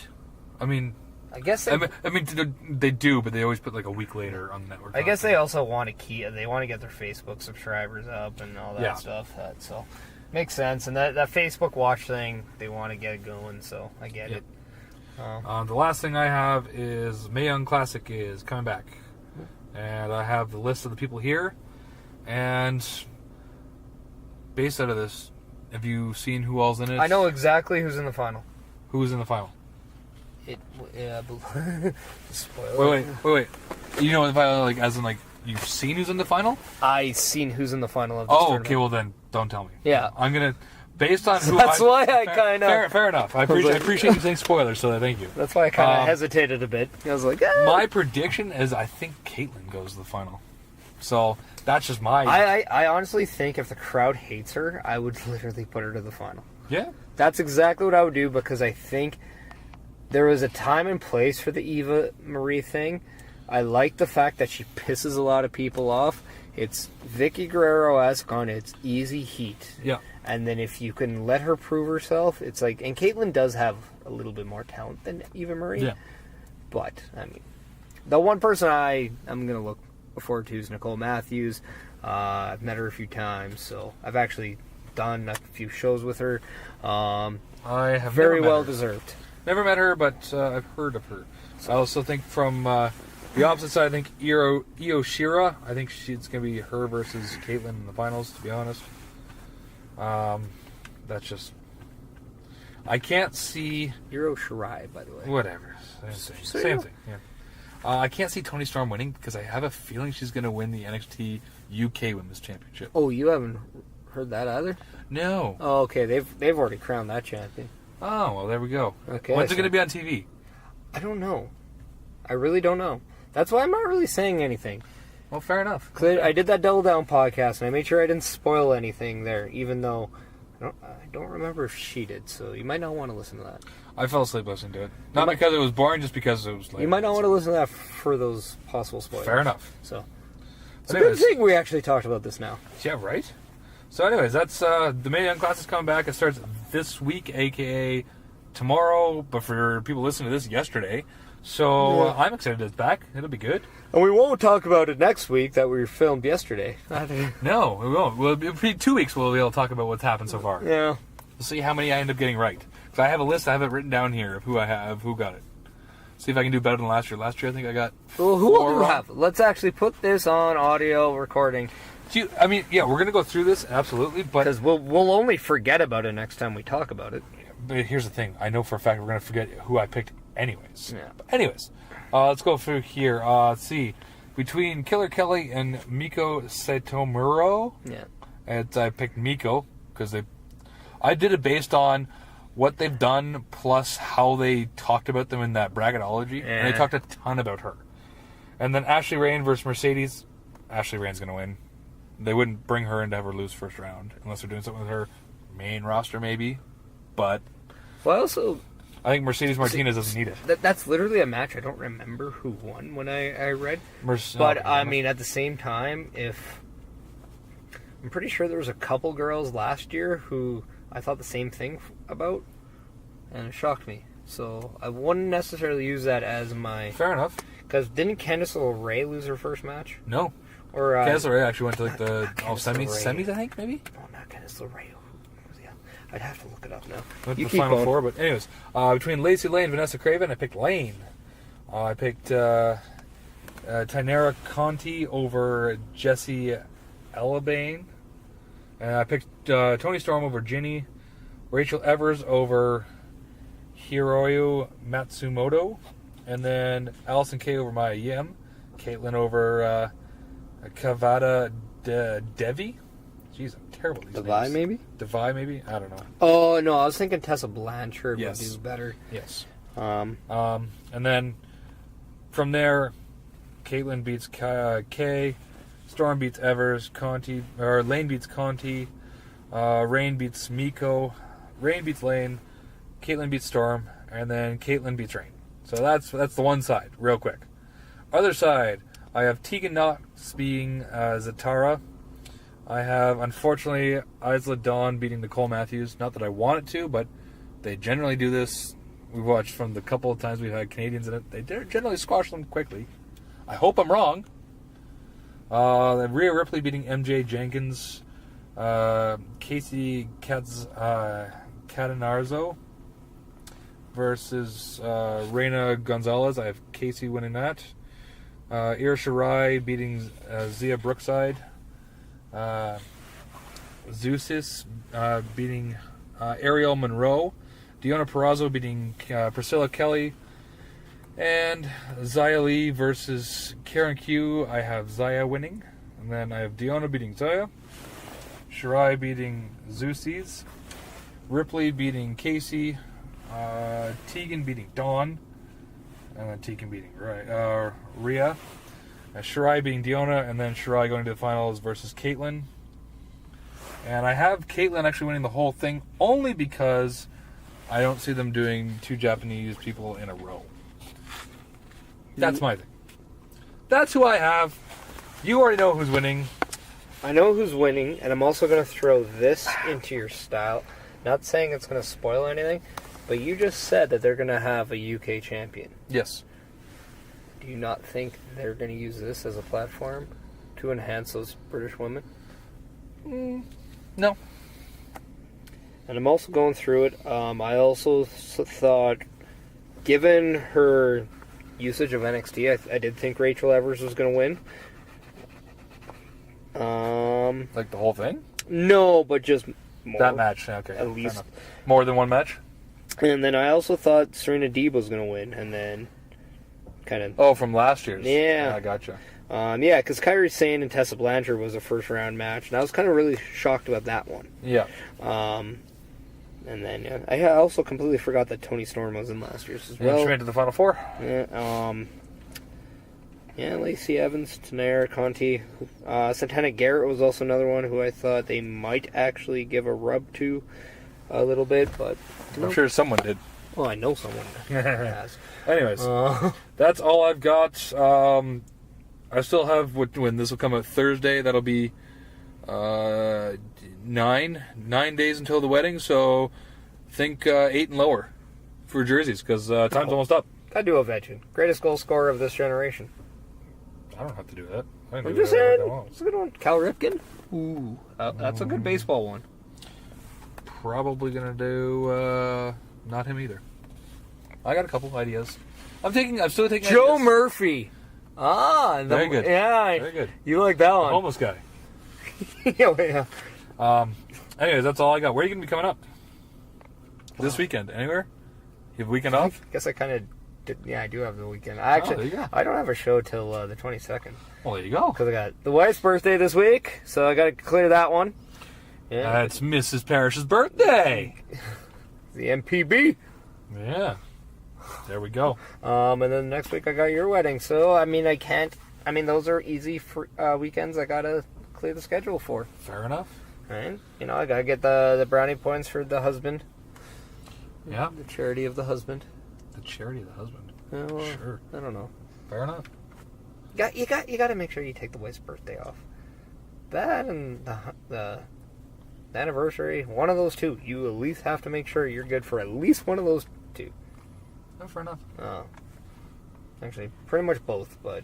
[SPEAKER 4] I mean,
[SPEAKER 3] I guess
[SPEAKER 4] they do, but they always put like a week later on the network.
[SPEAKER 3] I guess they also want to get their Facebook subscribers up and all that stuff. So makes sense. And that Facebook watch thing, they want to get it going. So I get it.
[SPEAKER 4] The last thing I have is Mae Young Classic is coming back, and I have the list of the people here. And based out of this, have you seen who all's in it?
[SPEAKER 3] I know exactly who's in the final.
[SPEAKER 4] Who's in the final?
[SPEAKER 3] Spoiler.
[SPEAKER 4] Wait. You know the final, like, as in, like, you've seen who's in the final?
[SPEAKER 3] I seen who's in the final of this tournament.
[SPEAKER 4] Okay, well then, don't tell me.
[SPEAKER 3] Yeah.
[SPEAKER 4] I'm gonna, based on who
[SPEAKER 3] That's why I kind of...
[SPEAKER 4] Fair enough. I appreciate you saying spoilers, so thank you.
[SPEAKER 3] That's why I kind of hesitated a bit. I was like,
[SPEAKER 4] My prediction is I think Caitlyn goes to the final. So, that's just my...
[SPEAKER 3] I honestly think if the crowd hates her, I would literally put her to the final.
[SPEAKER 4] Yeah?
[SPEAKER 3] That's exactly what I would do, because I think there was a time and place for the Eva Marie thing. I like the fact that she pisses a lot of people off. It's Vicky Guerrero-esque on its easy heat.
[SPEAKER 4] Yeah.
[SPEAKER 3] And then if you can let her prove herself, it's like... And Caitlyn does have a little bit more talent than Eva Marie.
[SPEAKER 4] Yeah.
[SPEAKER 3] But, I mean... The one person I'm going to look forward to is Nicole Matthews. I've met her a few times, so I've actually done a few shows with her.
[SPEAKER 4] I have
[SPEAKER 3] very
[SPEAKER 4] well
[SPEAKER 3] deserved.
[SPEAKER 4] Never met her, but I've heard of her. I also think from the opposite side, I think Io Shira. I think it's going to be her versus Caitlyn in the finals, to be honest. That's just... I can't see...
[SPEAKER 3] Io Shirai, by the way.
[SPEAKER 4] Whatever. Same thing. Yeah. I can't see Toni Storm winning because I have a feeling she's going to win the NXT UK Women's Championship.
[SPEAKER 3] Oh, you haven't heard that either?
[SPEAKER 4] No.
[SPEAKER 3] Oh, okay. They've already crowned that champion.
[SPEAKER 4] Oh, well, there we go.
[SPEAKER 3] Okay.
[SPEAKER 4] When's it going to be on TV?
[SPEAKER 3] I don't know. I really don't know. That's why I'm not really saying anything.
[SPEAKER 4] Well, fair enough.
[SPEAKER 3] Cause I did that Double Down podcast, and I made sure I didn't spoil anything there, even though I don't remember if she did, so you might not want to listen to that.
[SPEAKER 4] I fell asleep listening to it. Not because it was boring, just because it was like...
[SPEAKER 3] You might not want to listen to that for those possible spoilers.
[SPEAKER 4] Fair enough.
[SPEAKER 3] So, it's a good thing we actually talked about this now.
[SPEAKER 4] Yeah, right? So anyways, that's the Mae Young Class is coming back. It starts this week, a.k.a. tomorrow, but for people listening to this, yesterday. So I'm excited it's back. It'll be good.
[SPEAKER 3] And we won't talk about it next week that we filmed yesterday.
[SPEAKER 4] No, we won't. It'll be 2 weeks we'll be able to talk about what's happened so far.
[SPEAKER 3] Yeah.
[SPEAKER 4] We'll see how many I end up getting right. Because I have a list, I have it written down here of who got it. See if I can do better than last year. Last year I think I got
[SPEAKER 3] Well, who will you have? Let's actually put this on audio recording.
[SPEAKER 4] we're going to go through this, absolutely.
[SPEAKER 3] Because we'll only forget about it next time we talk about it.
[SPEAKER 4] But here's the thing. I know for a fact we're going to forget who I picked anyways.
[SPEAKER 3] Yeah.
[SPEAKER 4] But anyways, let's go through here. Let's see. Between Killer Kelly and Miko Satomuro, I picked Miko because I did it based on what they've done plus how they talked about them in that bracketology. Yeah. And they talked a ton about her. And then Ashley Rain versus Mercedes. Ashley Rain's going to win. They wouldn't bring her in to have her lose first round unless they're doing something with her main roster maybe. But I think Mercedes Martinez doesn't need it.
[SPEAKER 3] That's literally a match I don't remember who won when I read. Mean, at the same time, I'm pretty sure there was a couple girls last year who I thought the same thing about, and it shocked me. So I wouldn't necessarily use that as my...
[SPEAKER 4] Fair enough.
[SPEAKER 3] Because didn't Candice LeRae lose her first match?
[SPEAKER 4] No.
[SPEAKER 3] Or
[SPEAKER 4] Candice LeRae actually went to the semis, I think, maybe?
[SPEAKER 3] No, not Candice LeRae. I'd have to look it up now.
[SPEAKER 4] Went to the Final Four, but anyways. Between Lacey Lane and Vanessa Craven, I picked Lane. I picked Tainara Conti over Jessie Elabane. And I picked Toni Storm over Ginny. Rachel Evers over Hiroyo Matsumoto. And then Allison Kay over Maya Yim. Caitlin over Kavada Devi. Jeez, I'm terrible at these names.
[SPEAKER 3] maybe?
[SPEAKER 4] Devi, maybe? I don't know.
[SPEAKER 3] Oh, no, I was thinking Tessa Blanchard would do better.
[SPEAKER 4] Yes. And then from there, Caitlin beats Kay, Storm beats Evers, Lane beats Conti, Rain beats Miko, Rain beats Lane, Caitlin beats Storm, and then Caitlin beats Rain. So that's the one side, real quick. Other side, I have Tegan Knox beating Zatara. I have, unfortunately, Isla Dawn beating Nicole Matthews. Not that I want it to, but they generally do this. We've watched from the couple of times we've had Canadians in it. They generally squash them quickly. I hope I'm wrong. Rhea Ripley beating MJ Jenkins. Casey Catanarzo versus Reina Gonzalez. I have Casey winning that. Ira Shirai beating Zia Brookside. Zeusis beating Ariel Monroe, Deonna Purrazzo beating Priscilla Kelly, and Zaya Lee versus Karen Q. I have Zaya winning, and then I have Deonna beating Zaya, Shirai beating Zeusis, Ripley beating Casey, Tegan beating Dawn, and then Tegan beating Rhea. Shirai beating Deonna, and then Shirai going to the finals versus Caitlin. And I have Caitlin actually winning the whole thing only because I don't see them doing two Japanese people in a row. That's my thing. That's who I have. You already know who's winning.
[SPEAKER 3] I know who's winning, and I'm also going to throw this into your style. Not saying it's going to spoil anything, but you just said that they're going to have a UK champion.
[SPEAKER 4] Yes.
[SPEAKER 3] Do you not think they're going to use this as a platform to enhance those British women?
[SPEAKER 4] No.
[SPEAKER 3] And I'm also going through it. I also thought, given her usage of NXT, I did think Rachel Evers was going to win.
[SPEAKER 4] Like the whole thing?
[SPEAKER 3] No, but just more.
[SPEAKER 4] That match, okay.
[SPEAKER 3] At least.
[SPEAKER 4] More than one match?
[SPEAKER 3] And then I also thought Serena Deeb was going to win, and then kind of...
[SPEAKER 4] Oh, from last year's?
[SPEAKER 3] Yeah.
[SPEAKER 4] I gotcha.
[SPEAKER 3] Yeah, because Kairi Sane and Tessa Blanchard was a first-round match, and I was kind of really shocked about that one.
[SPEAKER 4] Yeah.
[SPEAKER 3] And then, I also completely forgot that Toni Storm was in last year's as well.
[SPEAKER 4] She made it to the Final Four.
[SPEAKER 3] Yeah, Lacey Evans, Tainara Conti. Santana Garrett was also another one who I thought they might actually give a rub to a little bit, but...
[SPEAKER 4] I'm sure someone did.
[SPEAKER 3] Well, I know someone has.
[SPEAKER 4] Anyways, that's all I've got. I still have, when this will come out Thursday, that'll be 9 days until the wedding, so think 8 and lower for jerseys, because time's almost up.
[SPEAKER 3] Gotta do Ovechkin. Greatest goal scorer of this generation.
[SPEAKER 4] I don't have to do that. I can
[SPEAKER 3] I'm
[SPEAKER 4] do
[SPEAKER 3] just
[SPEAKER 4] whatever I
[SPEAKER 3] saying.
[SPEAKER 4] want.
[SPEAKER 3] It's a good one. Cal Ripken. Ooh. That's a good baseball one.
[SPEAKER 4] Probably gonna do not him either. I got a couple ideas. I'm still taking
[SPEAKER 3] Joe
[SPEAKER 4] ideas.
[SPEAKER 3] Murphy.
[SPEAKER 4] Very good.
[SPEAKER 3] Yeah.
[SPEAKER 4] Very good.
[SPEAKER 3] You like that
[SPEAKER 4] The
[SPEAKER 3] one.
[SPEAKER 4] homeless guy.
[SPEAKER 3] Yeah.
[SPEAKER 4] Anyways, that's all I got. Where are you gonna be coming up this weekend? Anywhere? You have a weekend off?
[SPEAKER 3] I guess I kind of did. Yeah, I do have the weekend. I
[SPEAKER 4] there you go.
[SPEAKER 3] I don't have a show till the 22nd.
[SPEAKER 4] Well, there you go.
[SPEAKER 3] Because I got the wife's birthday this week, so I got to clear that one. Yeah.
[SPEAKER 4] That's Mrs. Parrish's birthday.
[SPEAKER 3] The MPB.
[SPEAKER 4] Yeah. There we go.
[SPEAKER 3] And then next week I got your wedding. So, I mean, those are easy weekends I got to clear the schedule for.
[SPEAKER 4] Fair enough.
[SPEAKER 3] Right? You know, I got to get the brownie points for the husband.
[SPEAKER 4] Yeah.
[SPEAKER 3] The charity of the husband.
[SPEAKER 4] The charity of the husband.
[SPEAKER 3] Yeah, well,
[SPEAKER 4] Sure.
[SPEAKER 3] I don't know.
[SPEAKER 4] Fair enough.
[SPEAKER 3] You got to make sure you take the wife's birthday off. That and the anniversary, one of those two. You at least have to make sure you're good for at least one of those two.
[SPEAKER 4] Oh, fair enough.
[SPEAKER 3] Actually, pretty much both, but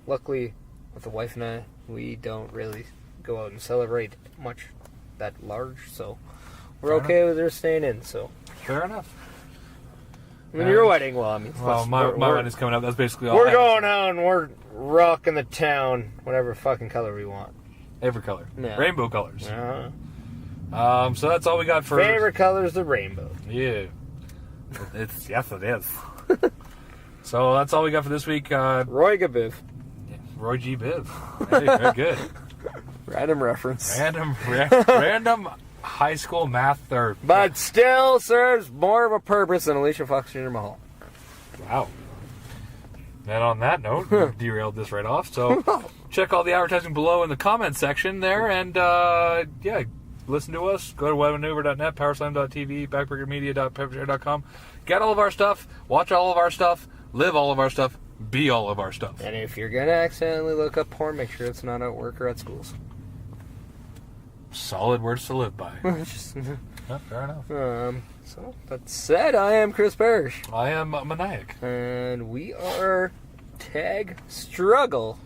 [SPEAKER 3] luckily with the wife and I, we don't really go out and celebrate much that large, so we're
[SPEAKER 4] Fair
[SPEAKER 3] okay with her staying in, so.
[SPEAKER 4] Fair enough.
[SPEAKER 3] I mean, your wedding, well, I mean...
[SPEAKER 4] Well, my wedding's coming up. That's basically all
[SPEAKER 3] We're
[SPEAKER 4] I have.
[SPEAKER 3] going out and we're rocking the town, whatever fucking color we want.
[SPEAKER 4] Every color.
[SPEAKER 3] Yeah.
[SPEAKER 4] Rainbow colors.
[SPEAKER 3] Uh-huh.
[SPEAKER 4] So that's all we got for...
[SPEAKER 3] Favorite color is the rainbow.
[SPEAKER 4] Yeah. Yes, it is. So that's all we got for this week.
[SPEAKER 3] Roy Gabiv.
[SPEAKER 4] Roy G. Biv. Hey, very good.
[SPEAKER 3] Random reference.
[SPEAKER 4] Random high school math or...
[SPEAKER 3] But still serves more of a purpose than Alicia Fox Jr. Mahal.
[SPEAKER 4] Wow. And on that note, we derailed this right off. So check all the advertising below in the comment section there. And, listen to us. Go to webmaneuver.net, powerslam.tv, backbreakermedia.peppershare.com. Get all of our stuff. Watch all of our stuff. Live all of our stuff. Be all of our stuff.
[SPEAKER 3] And if you're going to accidentally look up porn, make sure it's not at work or at schools.
[SPEAKER 4] Solid words to live by.
[SPEAKER 3] Just,
[SPEAKER 4] Yeah, fair enough.
[SPEAKER 3] so, that said, I am Chris Perish.
[SPEAKER 4] I am Meniac.
[SPEAKER 3] And we are Tag Struggle.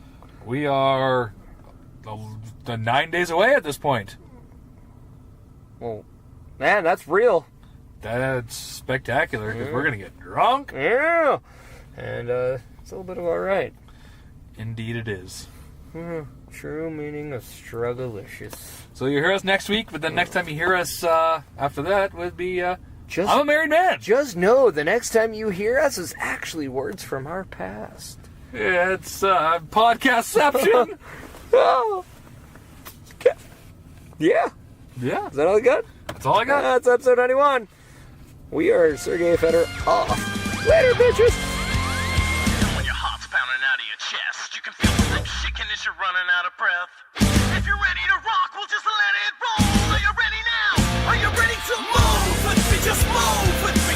[SPEAKER 4] We are the 9 days away at this point.
[SPEAKER 3] Well, man, that's real.
[SPEAKER 4] That's spectacular because we're going to get drunk.
[SPEAKER 3] Yeah. And it's a little bit of alright.
[SPEAKER 4] Indeed it is.
[SPEAKER 3] True meaning of strugglicious.
[SPEAKER 4] So you hear us next week, but then next time you hear us after that would be I'm
[SPEAKER 3] Just,
[SPEAKER 4] a married man.
[SPEAKER 3] just know the next time you hear us is actually words from our past.
[SPEAKER 4] Yeah, it's podcastception.
[SPEAKER 3] Oh. Okay. Yeah.
[SPEAKER 4] Yeah,
[SPEAKER 3] Is that all you got?
[SPEAKER 4] that's all I got.
[SPEAKER 3] That's episode 91. We are Sergei Fedorov off. Later, bitches.
[SPEAKER 5] When your heart's pounding out of your chest, you can feel the same shaking as you're running out of breath. If you're ready to rock, we'll just let it roll. Are you ready now? Are you ready to move? Just move.